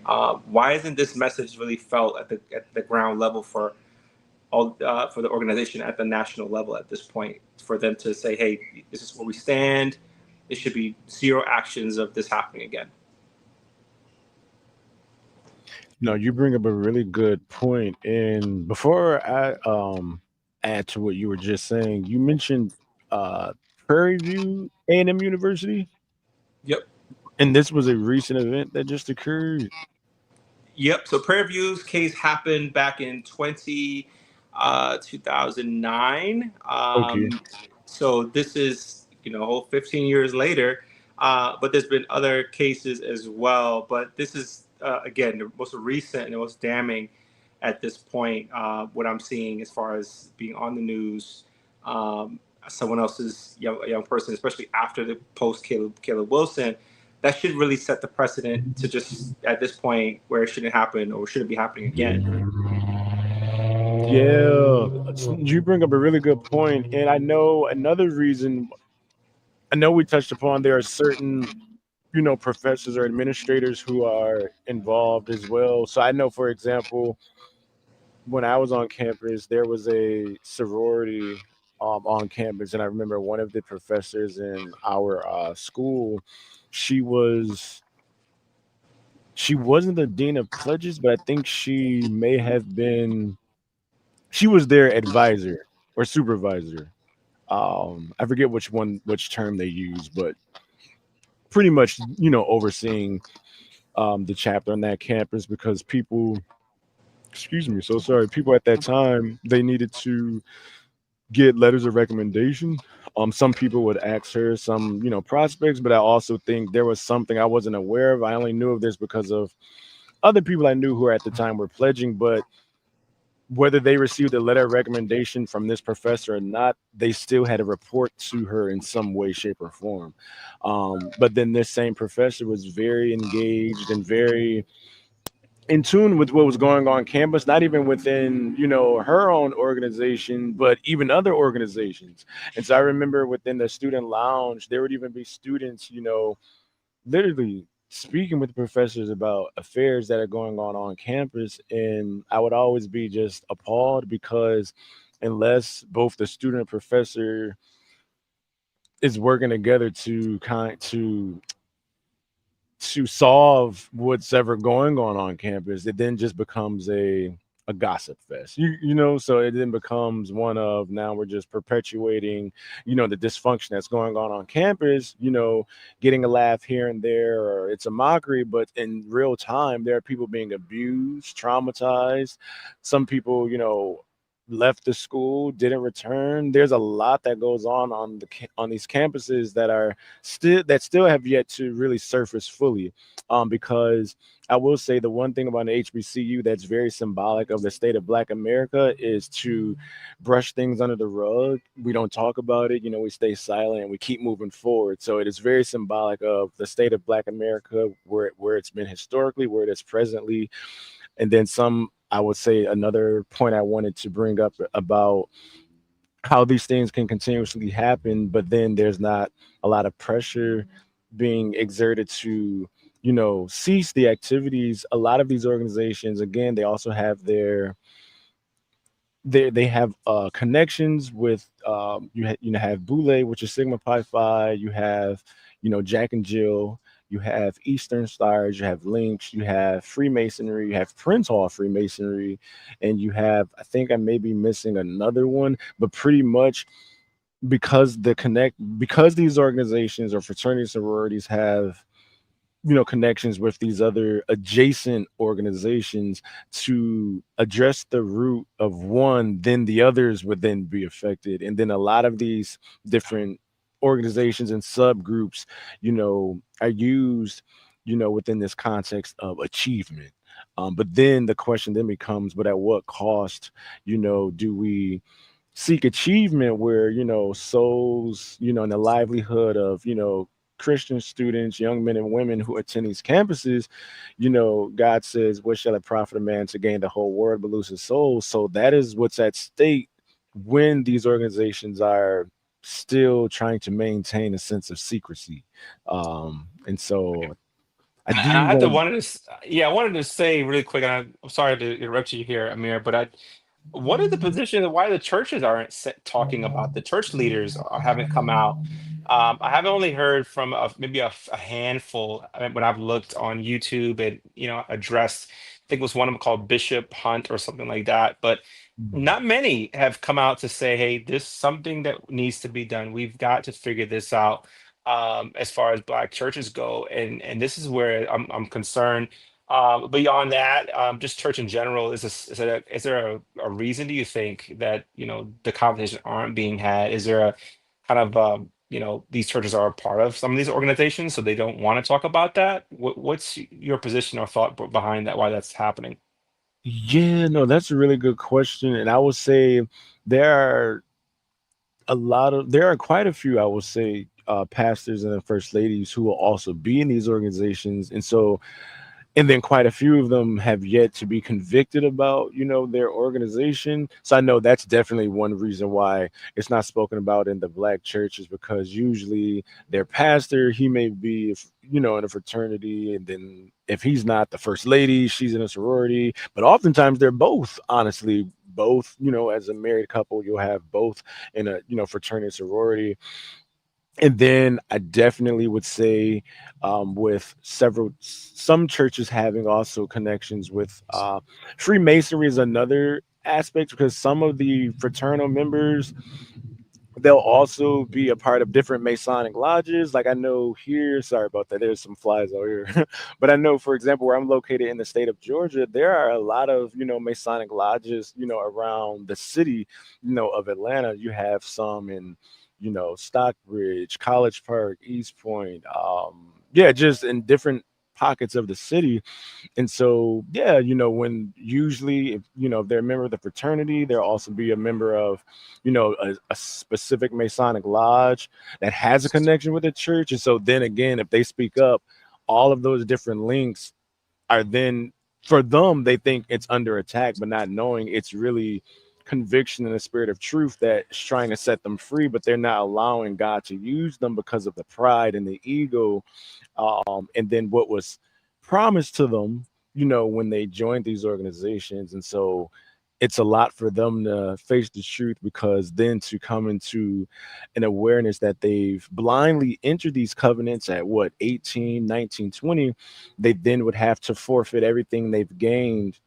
Why isn't this message really felt at the ground level for the organization at the national level at this point, for them to say, hey, this is where we stand. There should be zero actions of this happening again. No, you bring up a really good point. And before I add to what you were just saying, you mentioned uh Prairie View A&M University, Yep. and this was a recent event that just occurred. Yep. So Prairie View's case happened back in 2009. Okay. So this is, 15 years later. But there's been other cases as well. But this is, again, the most recent and the most damning at this point, what I'm seeing as far as being on the news. Someone else's young person, especially after the post Caleb Wilson, that should really set the precedent to just at this point where it shouldn't happen or shouldn't be happening again. Yeah, you bring up a really good point, and I know another reason. I know we touched upon there are certain, professors or administrators who are involved as well. So I know, for example, when I was on campus, there was a sorority on campus, and I remember one of the professors in our school. She was she wasn't the dean of pledges, but I think she may have been. She was their advisor or supervisor. I forget which term they use, but pretty much, overseeing the chapter on that campus because people. Excuse me, so sorry. People at that time they needed to get letters of recommendation. Some people would ask her some, prospects, but I also think there was something I wasn't aware of. I only knew of this because of other people I knew who at the time were pledging, but whether they received a letter of recommendation from this professor or not, they still had to report to her in some way, shape, or form. But then this same professor was very engaged and very in tune with what was going on campus, not even within, her own organization, but even other organizations. And so I remember within the student lounge, there would even be students, literally speaking with professors about affairs that are going on campus. And I would always be just appalled because unless both the student and professor is working together to solve what's ever going on campus, it then just becomes a gossip fest. So it then becomes one of now we're just perpetuating, the dysfunction that's going on campus, getting a laugh here and there, or it's a mockery, but in real time, there are people being abused, traumatized. Some people, left the school, didn't return. There's a lot that goes on these campuses that still have yet to really surface fully, because I will say the one thing about an HBCU that's very symbolic of the state of Black America is to brush things under the rug. We don't talk about it, we stay silent and we keep moving forward. So it is very symbolic of the state of Black America, where it's been historically, where it is presently, and then some. I would say another point I wanted to bring up about how these things can continuously happen, but then there's not a lot of pressure being exerted to, cease the activities. A lot of these organizations, again, they also have they have connections with have Boule, which is Sigma Pi Phi. You have Jack and Jill. You have Eastern Stars. You have Links. You have Freemasonry. You have Prince Hall Freemasonry, and you have, I think I may be missing another one, but pretty much because these organizations or fraternity sororities have connections with these other adjacent organizations to address the root of one, then the others would then be affected. And then a lot of these different organizations and subgroups are used within this context of achievement. But then the question then becomes, but at what cost do we seek achievement where souls and the livelihood of Christian students, young men and women who attend these campuses, God says, what shall it profit a man to gain the whole world but lose his soul? So that is what's at stake when these organizations are still trying to maintain a sense of secrecy. And so I And do I had to want wanted to, yeah, I wanted to say really quick, and I'm sorry to interrupt you here, Amir, but what are the positions and why the churches aren't talking about the church leaders haven't come out? I haven't only heard from maybe a handful. I mean, when I've looked on YouTube and addressed, I think it was one of them called Bishop Hunt or something like that, but not many have come out to say, "Hey, this is something that needs to be done. We've got to figure this out." As far as Black churches go, and this is where I'm concerned. Beyond that, just church in general, is there a reason, do you think, that the conversations aren't being had? Is there a kind of these churches are a part of some of these organizations, so they don't want to talk about that? What's your position or thought behind that? Why that's happening? Yeah, no, that's a really good question. And I would say there are there are quite a few, I would say, pastors and first ladies who will also be in these organizations. And then quite a few of them have yet to be convicted about their organization. So I know that's definitely one reason why it's not spoken about in the Black church, is because usually their pastor, he may be in a fraternity, and then if he's not, the first lady, she's in a sorority. But oftentimes they're both, honestly, both. As a married couple, you'll have both in a fraternity sorority. And then I definitely would say, with some churches having also connections with Freemasonry is another aspect, because some of the fraternal members, they'll also be a part of different Masonic lodges. Like I know here, sorry about that, there's some flies out here. But I know, for example, where I'm located in the state of Georgia, there are a lot of, Masonic lodges, around the city, of Atlanta. You have some in, Stockbridge, College Park, East Point, yeah, just in different pockets of the city. And so, yeah, when usually, if they're a member of the fraternity, they'll also be a member of, a specific Masonic lodge that has a connection with the church. And so then again, if they speak up, all of those different links are then, for them, they think it's under attack, but not knowing it's really conviction and the spirit of truth that's trying to set them free, but they're not allowing God to use them because of the pride and the ego, and then what was promised to them, when they joined these organizations. And so it's a lot for them to face the truth, because then to come into an awareness that they've blindly entered these covenants at what, 18, 19, 20, they then would have to forfeit everything they've gained,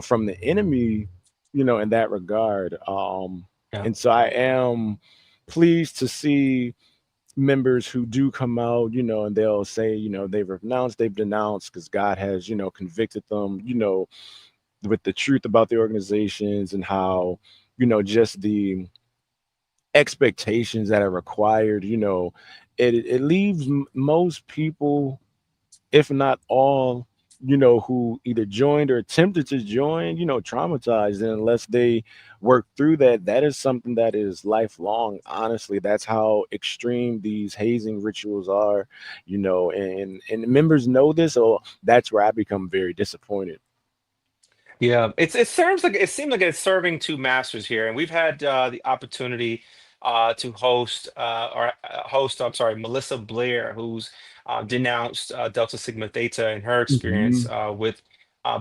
from the enemy, in that regard. Yeah. And so I am pleased to see members who do come out, and they'll say, they've denounced, because God has, convicted them, with the truth about the organizations, and how, just the expectations that are required, it leaves most people, if not all, who either joined or attempted to join, traumatized. And unless they work through that, that is something that is lifelong. Honestly, that's how extreme these hazing rituals are, and members know this. So that's where I become very disappointed. Yeah, it seems like it's serving two masters here, and we've had the opportunity to host. I'm sorry, Melissa Blair, who's denounced Delta Sigma Theta in her experience Hmm. with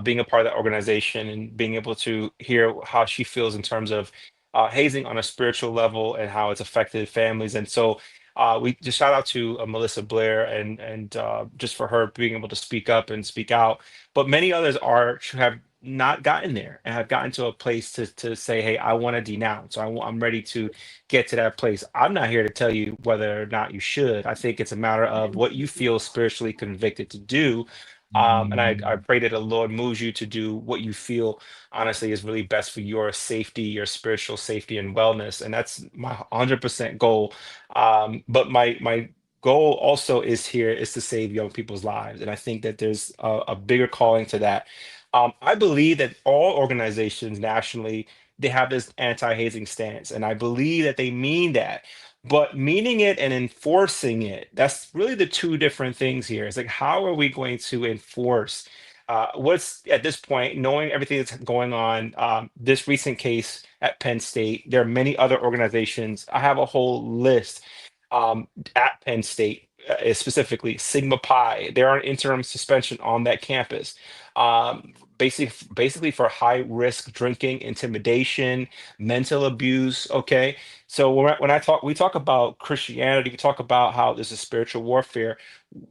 being a part of that organization and being able to hear how she feels in terms of hazing on a spiritual level and how it's affected families. And so we just shout out to Melissa Blair and just for her being able to speak up and speak out, but many others are have not gotten there and have gotten to a place to say, hey, I want to denounce. I'm ready to get to that place. I'm not here to tell you whether or not you should. I think it's a matter of what you feel spiritually convicted to do. And I pray that the Lord moves you to do what you feel honestly is really best for your safety, your spiritual safety and wellness. And that's my 100% goal. But my goal also is here is to save young people's lives. And I think that there's a bigger calling to that. I believe that all organizations nationally, they have this anti-hazing stance, and I believe that they mean that. But meaning it and enforcing it, that's really the two different things here. It's like, how are we going to enforce what's at this point, knowing everything that's going on, this recent case at Penn State, there are many other organizations. I have a whole list um, at Penn State, specifically Sigma Pi. They're on interim suspension on that campus. Basically for high risk drinking, intimidation, mental abuse. Okay, so we talk about Christianity, we talk about how this is spiritual warfare.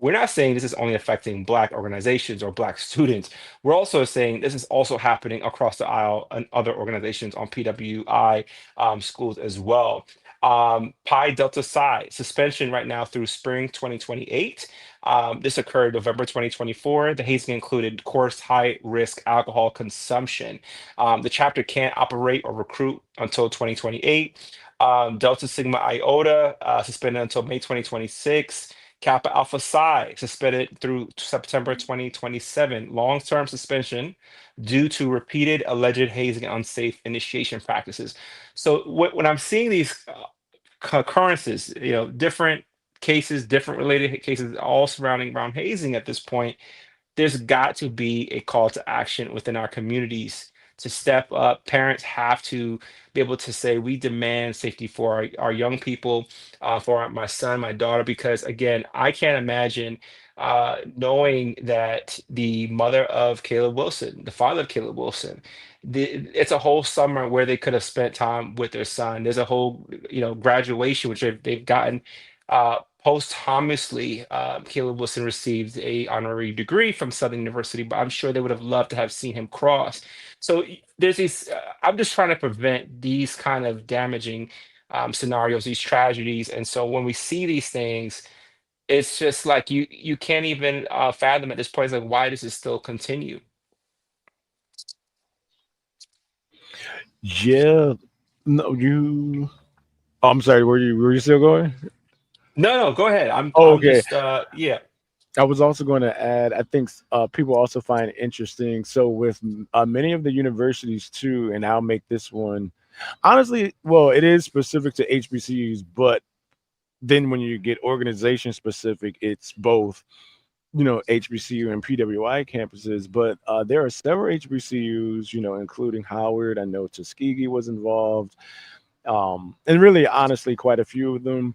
We're not saying this is only affecting Black organizations or Black students. We're also saying this is also happening across the aisle and other organizations on PWI schools as well. Pi Delta Psi suspension right now through spring 2028. This occurred November 2024. The hazing included coarse high risk alcohol consumption. The chapter can't operate or recruit until 2028. Delta Sigma Iota suspended until May 2026. Kappa Alpha Psi suspended through September 2027. Long-term suspension due to repeated alleged hazing and unsafe initiation practices. So when I'm seeing these occurrences, different cases, different related cases, all surrounding around hazing at this point, there's got to be a call to action within our communities to step up. Parents have to be able to say, we demand safety for our young people, for my son, my daughter, because again, I can't imagine knowing that the mother of Caleb Wilson, the father of Caleb Wilson, it's a whole summer where they could have spent time with their son. There's a whole, graduation, which they've gotten posthumously. Caleb Wilson received a honorary degree from Southern University, but I'm sure they would have loved to have seen him cross. So there's these. I'm just trying to prevent these kind of damaging scenarios, these tragedies. And so when we see these things, it's just like you can't even fathom at this point. It's like, why does it still continue? Yeah. No, you. Oh, I'm sorry. Were you still going? No, no, go ahead. I'm Oh, I'm okay. just yeah. I was also going to add, I think people also find it interesting. So, with many of the universities too, and I'll make this one honestly, well, it is specific to HBCUs, but then when you get organization specific, it's both, HBCU and PWI campuses. But there are several HBCUs, including Howard. I know Tuskegee was involved, and really, honestly, quite a few of them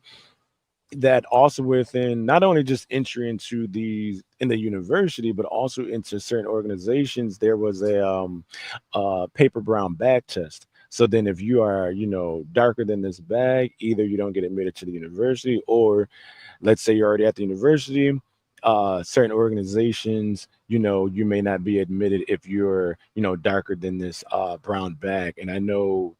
that also within not only just entry into these in the university but also into certain organizations there was a paper brown bag test. So then if you are darker than this bag, either you don't get admitted to the university, or let's say you're already at the university, certain organizations, you may not be admitted if you're darker than this brown bag. And I know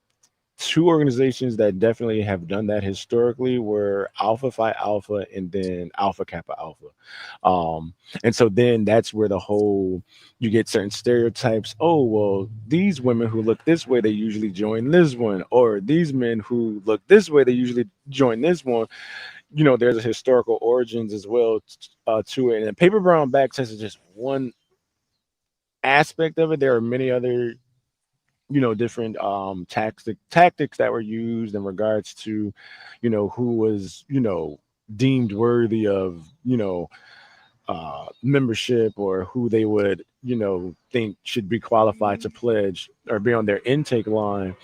two organizations that definitely have done that historically were Alpha Phi Alpha and then Alpha Kappa Alpha. Um, and so then that's where the whole you get certain stereotypes. Oh, well, these women who look this way, they usually join this one, or these men who look this way, they usually join this one. There's a historical origins as well to it. And the paper brown back test is just one aspect of it. There are many other different tactics that were used in regards to who was deemed worthy of membership or who they would, think should be qualified to pledge or be on their intake line.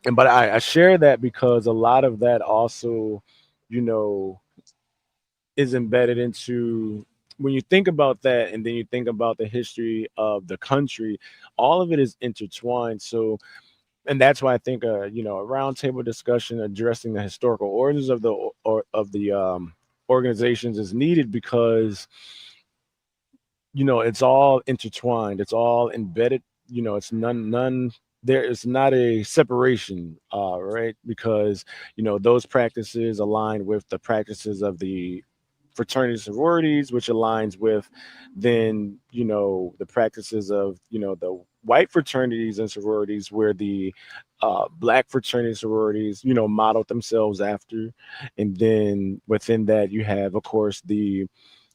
And but I share that because a lot of that also, you know, is embedded into when you think about that and then you think about the history of the country, all of it is intertwined. So and that's why I think a roundtable discussion addressing the historical origins of the organizations is needed because it's all intertwined, it's all embedded. It's none there is not a separation, right? Because those practices align with the practices of the fraternity sororities, which aligns with then the practices of the white fraternities and sororities, where the black fraternity sororities modeled themselves after. And then within that you have, of course, the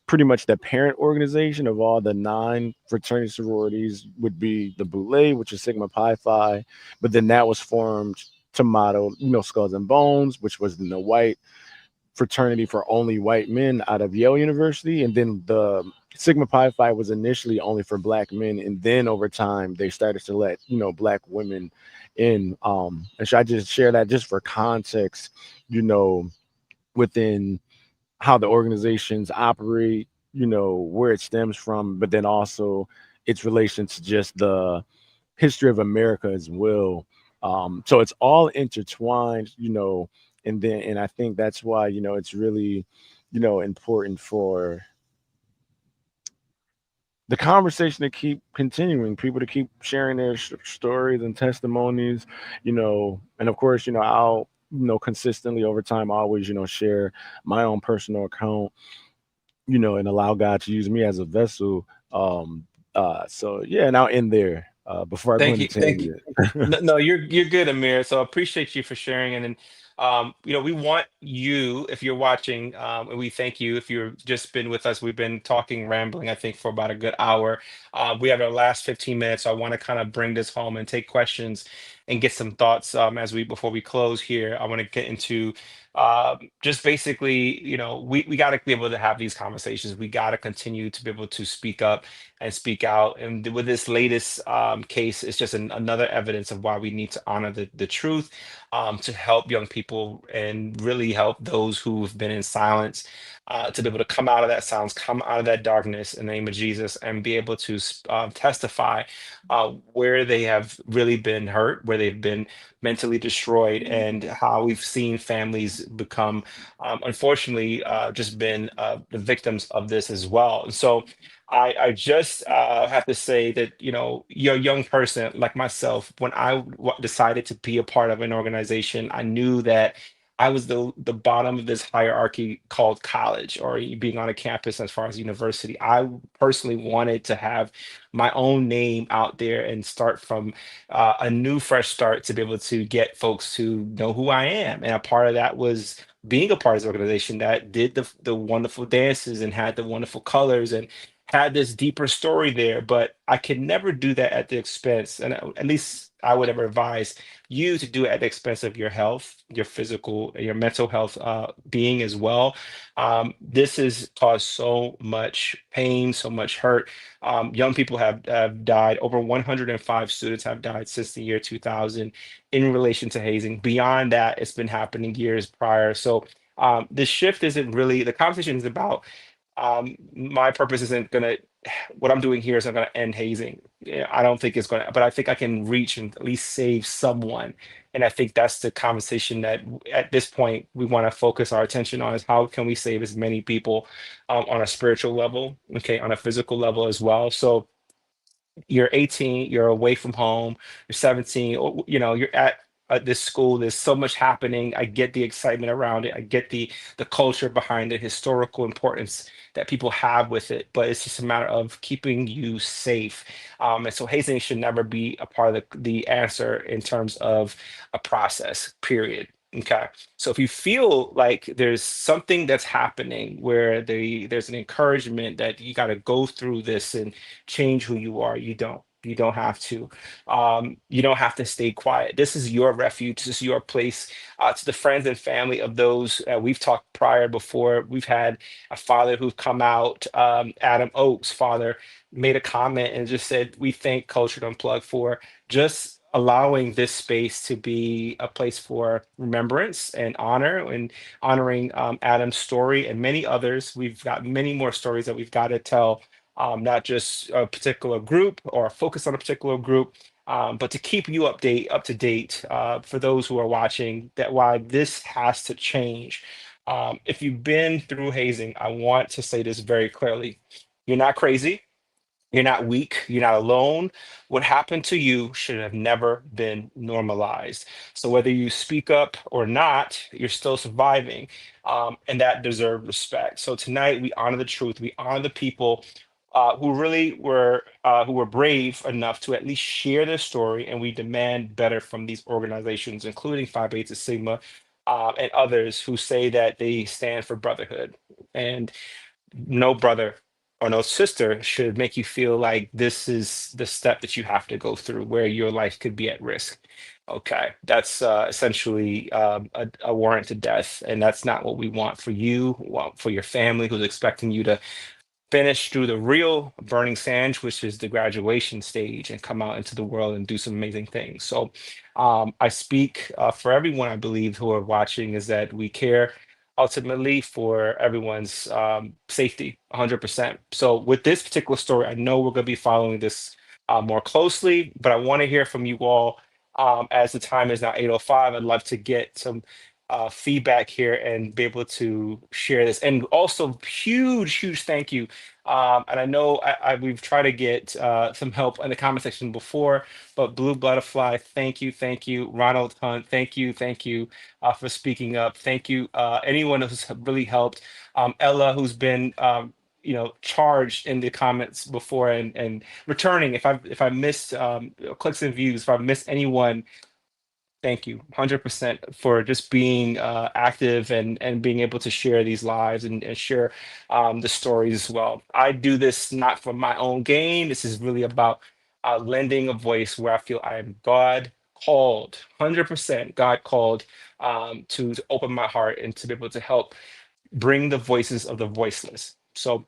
pretty much the parent organization of all the nine fraternity sororities would be the Boule, which is Sigma Pi Phi. But then that was formed to model, Skulls and Bones, which was the white fraternity for only white men out of Yale University. And then the Sigma Pi Phi was initially only for black men. And then over time, they started to let, black women in. And should I just share that just for context, within how the organizations operate, where it stems from, but then also its relation to just the history of America as well. So it's all intertwined, and I think that's why, it's really, important for the conversation to keep continuing, people to keep sharing their stories and testimonies, and of course, I'll, consistently over time, always, share my own personal account, and allow God to use me as a vessel. So yeah, and I'll end there before I go Thank into you. Thank you. tangent. No, no, you're good, Amir. So I appreciate you for sharing. And then, we want you, if you're watching, and we thank you if you've just been with us. We've been talking, rambling, I think, for about a good hour. We have our last 15 minutes. So I want to kind of bring this home and take questions and get some thoughts as we before we close here. I want to get into just basically, we got to be able to have these conversations. We got to continue to be able to speak up and speak out. And with this latest case, it's just another evidence of why we need to honor the truth, to help young people and really help those who've been in silence, to be able to come out of that silence, come out of that darkness in the name of Jesus, and be able to testify where they have really been hurt, where they've been mentally destroyed, and how we've seen families become, unfortunately, just been the victims of this as well. And so, I just have to say that, you're a young person like myself. When I decided to be a part of an organization, I knew that I was the bottom of this hierarchy called college, or being on a campus as far as university. I personally wanted to have my own name out there and start from a new, fresh start, to be able to get folks to know who I am. And a part of that was being a part of this organization that did the wonderful dances and had the wonderful colors and had this deeper story there. But I could never do that at the expense, and at least I would ever advise you to do it at the expense of your health, your physical, your mental health being as well. This has caused so much pain, so much hurt. Young people have died. Over 105 students have died since the year 2000 in relation to hazing. Beyond that, it's been happening years prior. So the shift isn't really, the conversation is about, my purpose isn't gonna, what I'm doing here isn't gonna end hazing. Yeah, I don't think it's gonna, but I think I can reach and at least save someone. And I think that's the conversation that at this point we want to focus our attention on, is how can we save as many people, on a spiritual level, okay, on a physical level as well. So you're 18, you're away from home, you're 17, you're at this school, there's so much happening. I get the excitement around it, I get the culture behind it, historical importance that people have with it, but it's just a matter of keeping you safe. And so hazing should never be a part of the answer in terms of a process, period. Okay. So if you feel like there's something that's happening where there's an encouragement that you got to go through this and change who you are, you don't. You don't have to. You don't have to stay quiet. This is your refuge. This is your place. To the friends and family of those we've talked prior before, we've had a father who's come out. Adam Oakes' father made a comment and just said, "We thank Cultured Unplugged for just allowing this space to be a place for remembrance and honor and honoring Adam's story and many others. We've got many more stories that we've got to tell, not just a particular group or focus on a particular group, but to keep you up to date for those who are watching that why this has to change. If you've been through hazing, I want to say this very clearly. You're not crazy. You're not weak. You're not alone. What happened to you should have never been normalized. So whether you speak up or not, you're still surviving, and that deserves respect. So tonight we honor the truth. We honor the people who really who were brave enough to at least share their story, and we demand better from these organizations, including Phi Beta Sigma and others who say that they stand for brotherhood. And no brother or no sister should make you feel like this is the step that you have to go through where your life could be at risk. Okay, that's essentially a warrant to death, and that's not what we want for you, want for your family who's expecting you to finish through the real burning sand, which is the graduation stage, and come out into the world and do some amazing things. So I speak for everyone, I believe, who are watching, is that we care ultimately for everyone's safety 100%. So with this particular story, I know we're going to be following this more closely, but I want to hear from you all. As the time is now 8:05, I'd love to get some feedback here and be able to share this. And also, huge thank you. And I know we've tried to get some help in the comment section before, but Blue Butterfly, thank you. Ronald Hunt, thank you for speaking up. Thank you, anyone who's really helped. Ella, who's been charged in the comments before and returning. If I missed clicks and views, if I missed anyone, thank you 100% for just being active and being able to share these lives and share the stories as well. I do this not for my own gain. This is really about lending a voice where I feel I am God called, 100% God called, to open my heart and to be able to help bring the voices of the voiceless. So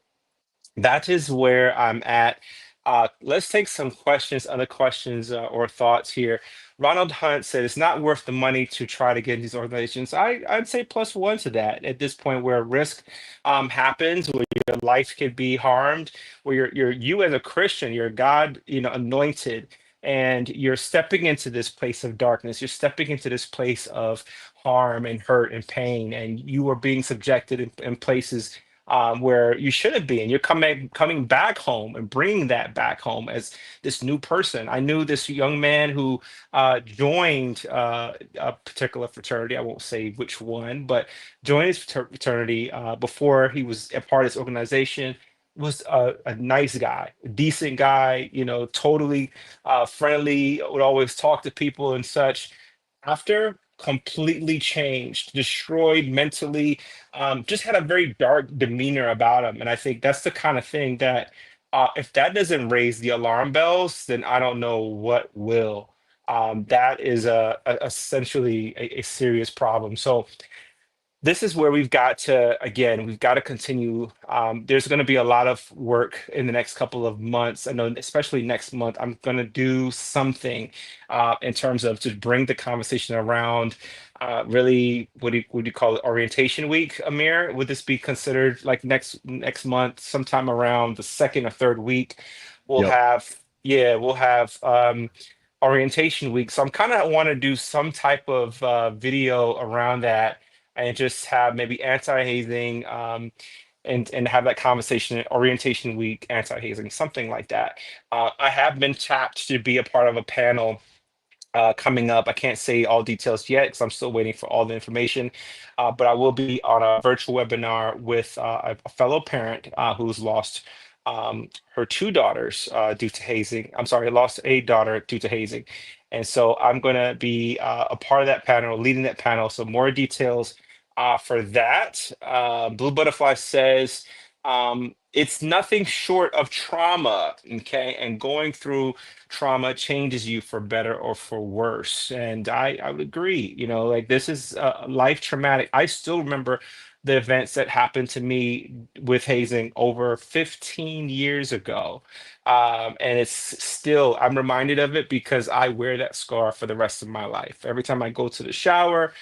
that is where I'm at. Let's take some questions, other questions or thoughts here. Ronald Hunt said it's not worth the money to try to get in these organizations. I'd say plus one to that at this point where risk happens, where your life could be harmed, where you as a Christian, you're God, anointed, and you're stepping into this place of darkness. You're stepping into this place of harm and hurt and pain, and you are being subjected in places where you shouldn't be, and you're coming back home and bringing that back home as this new person. I knew this young man who joined a particular fraternity. I won't say which one, but joined his fraternity before he was a part of this organization. Was a nice guy, a decent guy, totally friendly, would always talk to people and such. After completely changed, destroyed mentally, just had a very dark demeanor about him. And I think that's the kind of thing that, if that doesn't raise the alarm bells, then I don't know what will. That is essentially a serious problem. So this is where we've got to continue. There's going to be a lot of work in the next couple of months. I know, especially next month, I'm going to do something in terms of to bring the conversation around. Really, would you call it orientation week, Amir? Would this be considered like next month, sometime around the second or third week? We'll Yep. have we'll have orientation week. So I'm kind of want to do some type of video around that and just have maybe anti-hazing and have that conversation at orientation week, anti-hazing, something like that. I have been tapped to be a part of a panel coming up. I can't say all details yet because I'm still waiting for all the information. But I will be on a virtual webinar with a fellow parent who's lost her two daughters due to hazing. I'm sorry, lost a daughter due to hazing. And so I'm going to be a part of that panel, leading that panel. So more details for that. Blue Butterfly says, it's nothing short of trauma, okay? And going through trauma changes you for better or for worse. And I would agree, you know, like this is life traumatic. I still remember the events that happened to me with hazing over 15 years ago. And it's still, I'm reminded of it because I wear that scar for the rest of my life. Every time I go to the shower,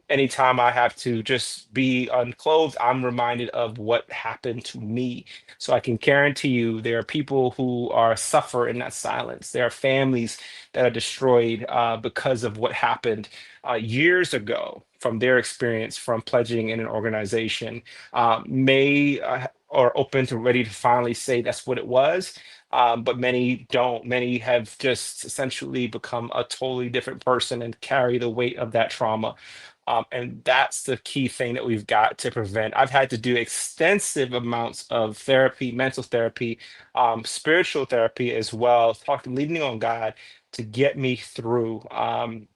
anytime I have to just be unclothed, I'm reminded of what happened to me. So I can guarantee you there are people who are suffer in that silence. There are families that are destroyed because of what happened years ago from their experience from pledging in an organization. May are open to ready to finally say that's what it was. But many don't. Many have just essentially become a totally different person and carry the weight of that trauma. And that's the key thing that we've got to prevent. I've had to do extensive amounts of therapy, mental therapy, spiritual therapy as well, leaning on God to get me through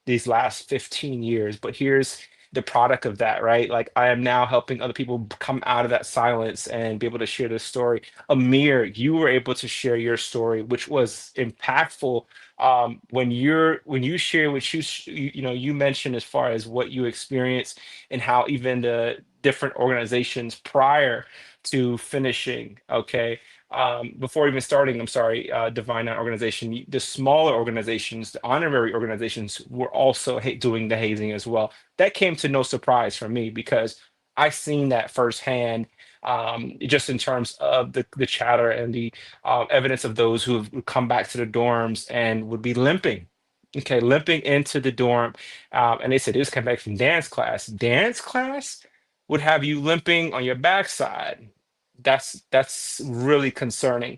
these last 15 years. But here's the product of that, right? Like I am now helping other people come out of that silence and be able to share this story. Amir, you were able to share your story, which was impactful when you share what you know you mentioned as far as what you experienced and how even the different organizations prior to finishing, okay, before even starting, I'm sorry, divine Nine organization, the smaller organizations, the honorary organizations were also doing the hazing as well. That came to no surprise for me because I seen that firsthand, just in terms of the chatter and the evidence of those who have come back to the dorms and would be limping. Okay, limping into the dorm. And they said, they just come back from dance class. Dance class would have you limping on your backside. That's really concerning.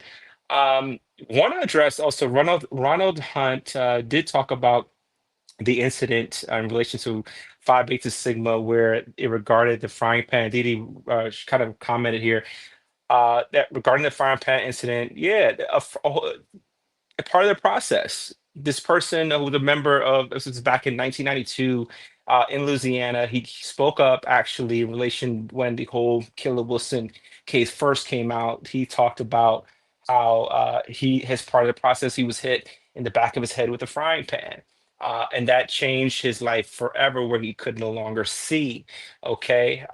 Want to address also Ronald Hunt did talk about the incident in relation to Phi Beta Sigma, where it regarded the frying pan. Didi kind of commented here that regarding the frying pan incident, yeah, a part of the process. This person who was a member of this was back in 1992 in Louisiana. He spoke up actually in relation when the whole Killer Wilson case first came out. He talked about how he, as part of the process, he was hit in the back of his head with a frying pan. And that changed his life forever, where he could no longer see. Okay,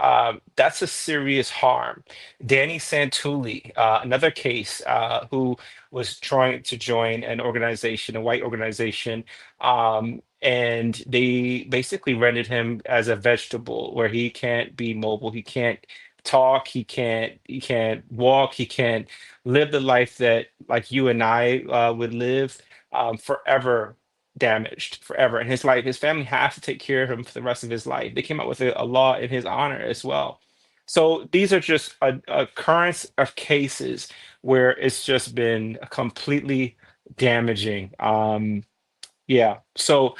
that's a serious harm. Danny Santulli, another case, who was trying to join an organization, a white organization, and they basically rendered him as a vegetable, where he can't be mobile, he can't talk, he can't walk, he can't live the life that like you and I would live, forever damaged forever. And his life, his family has to take care of him for the rest of his life. They came out with a law in his honor as well. So these are just a occurrence of cases where it's just been completely damaging. Yeah. So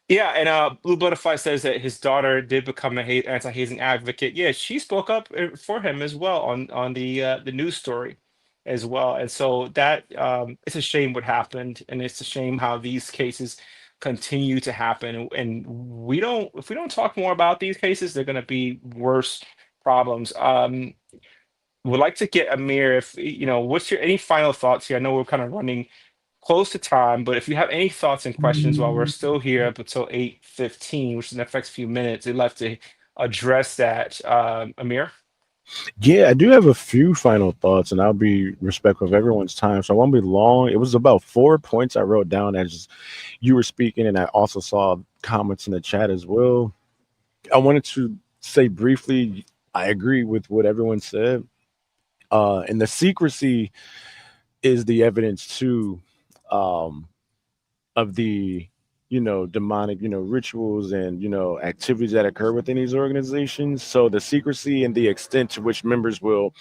yeah, and Blue Butterfly says that his daughter did become a anti-hazing advocate. Yeah, she spoke up for him as well on the news story as well. And so that it's a shame what happened, and it's a shame how these cases continue to happen. And we don't, if we don't talk more about these cases, they're going to be worse problems. Would like to get Amir, if you know, what's your any final thoughts here? I know we're kind of running close to time, but if you have any thoughts and questions while we're still here up until 8:15, which is in the next few minutes, I'd love to address that. Amir? Yeah, I do have a few final thoughts, and I'll be respectful of everyone's time, so I won't be long. It was about 4 points I wrote down as you were speaking, and I also saw comments in the chat as well. I wanted to say briefly, I agree with what everyone said, and the secrecy is the evidence too, um, of the demonic rituals and activities that occur within these organizations. So the secrecy and the extent to which members will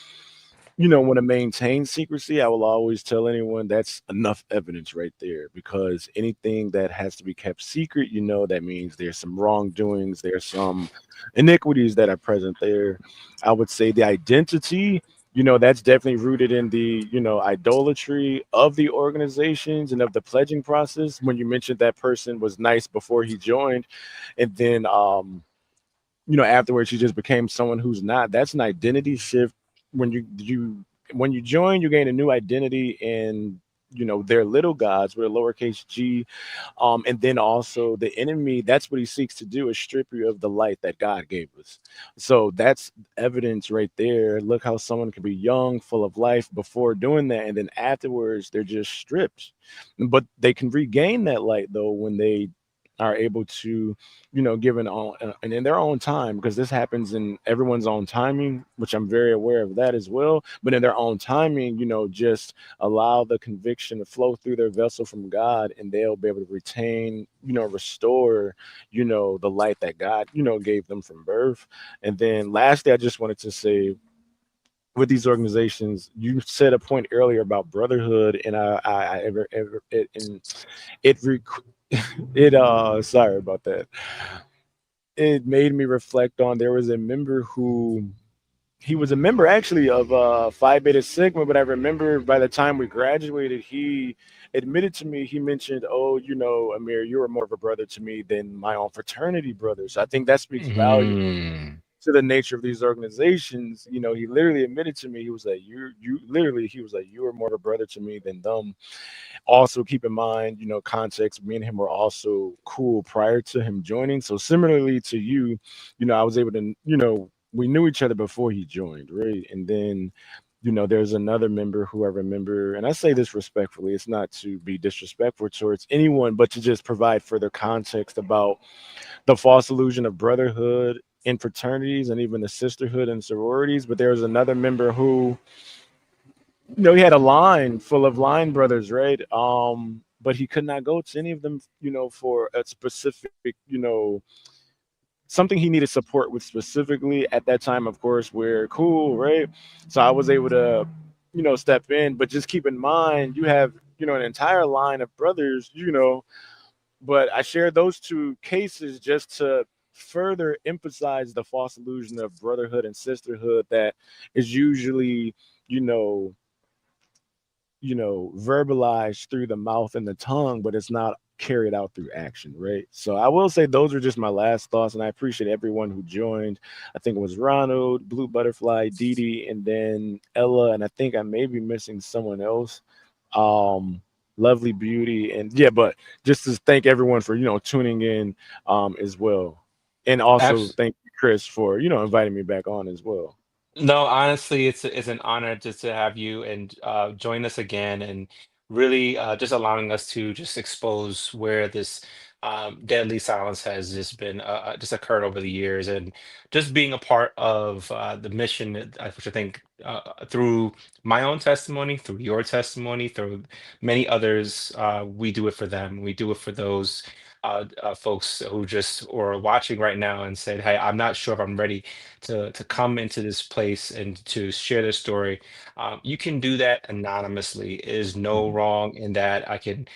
want to maintain secrecy, I will always tell anyone that's enough evidence right there, because anything that has to be kept secret, that means there's some wrongdoings, there's some iniquities that are present there. I would say the identity, that's definitely rooted in the, idolatry of the organizations and of the pledging process. When you mentioned that person was nice before he joined, and then, afterwards he just became someone who's not, that's an identity shift when you when you join, you gain a new identity in, their little gods with a lowercase g. And then also the enemy, that's what he seeks to do, is strip you of the light that God gave us. So that's evidence right there. Look how someone can be young, full of life before doing that, and then afterwards they're just stripped. But they can regain that light though when they are able to, give an all and in their own time, because this happens in everyone's own timing, which I'm very aware of that as well. But in their own timing, just allow the conviction to flow through their vessel from God, and they'll be able to retain, restore, the light that God, gave them from birth. And then lastly, I just wanted to say, with these organizations, you said a point earlier about brotherhood, and and it it sorry about that. It made me reflect on, there was a member who, he was a member actually of Phi Beta Sigma, but I remember by the time we graduated, he admitted to me, he mentioned, "Oh, Amir, you were more of a brother to me than my own fraternity brothers." I think that speaks volume Mm. to the nature of these organizations. He literally admitted to me, he was like, you literally, he was like, "You were more of a brother to me than them." Also, keep in mind, context, me and him were also cool prior to him joining. So similarly to you, I was able to, we knew each other before he joined, right? And then, there's another member who I remember, and I say this respectfully, it's not to be disrespectful towards anyone, but to just provide further context about the false illusion of brotherhood in fraternities and even the sisterhood and sororities. But there was another member who, he had a line full of line brothers, right? But he could not go to any of them, for a specific, something he needed support with specifically at that time. Of course, we're cool, right? So I was able to, step in. But just keep in mind, you have, an entire line of brothers, but I share those two cases just to further emphasize the false illusion of brotherhood and sisterhood that is usually, you know, verbalized through the mouth and the tongue, but it's not carried out through action, right? So I will say those are just my last thoughts, and I appreciate everyone who joined. I think it was Ronald, Blue Butterfly, Dee Dee, and then Ella, and I think I may be missing someone else. Um, Lovely Beauty, and yeah, but just to thank everyone for tuning in as well, and also thank you, Chris, for inviting me back on as well. No, honestly, it's an honor just to have you and join us again, and really just allowing us to just expose where this deadly silence has just been just occurred over the years, and just being a part of the mission, which I think through my own testimony, through your testimony, through many others, we do it for them. We do it for those folks who just or are watching right now and said, "Hey, I'm not sure if I'm ready to come into this place and to share this story." You can do that anonymously. It is no Mhm. wrong in that. I can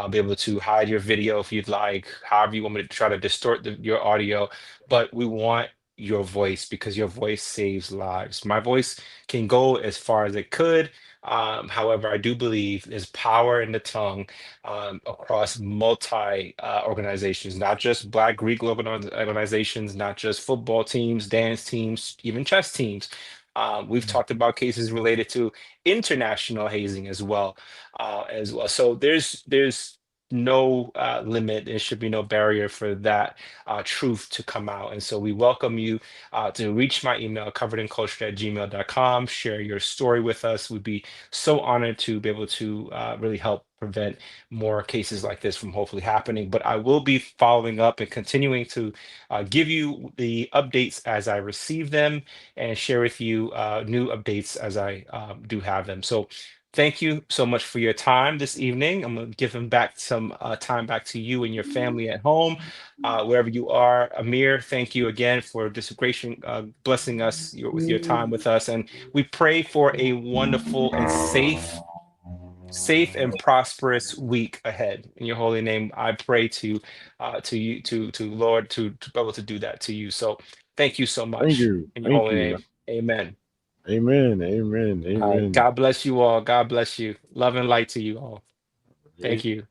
be able to hide your video if you'd like, however you want me to try to distort your audio, but we want your voice because your voice saves lives. My voice can go as far as it could. However, I do believe there's power in the tongue across multi organizations, not just Black Greek organizations, not just football teams, dance teams, even chess teams. We've talked about cases related to international hazing as well. So there's no limit. There should be no barrier for that truth to come out. And so we welcome you to reach my email, coveredinculture@gmail.com. Share your story with us. We'd be so honored to be able to really help prevent more cases like this from hopefully happening. But I will be following up and continuing to give you the updates as I receive them, and share with you new updates as I do have them. So thank you so much for your time this evening. I'm going to give them back some time back to you and your family at home, wherever you are. Amir, thank you again for just blessing us with your time with us. And we pray for a wonderful and safe and prosperous week ahead. In your holy name, I pray to you, to Lord, to be able to do that to you. So thank you so Thank much. you. In your Thank holy you. name, amen. Amen. Amen. All right. Amen. God bless you all. God bless you. Love and light to you all. Thank you.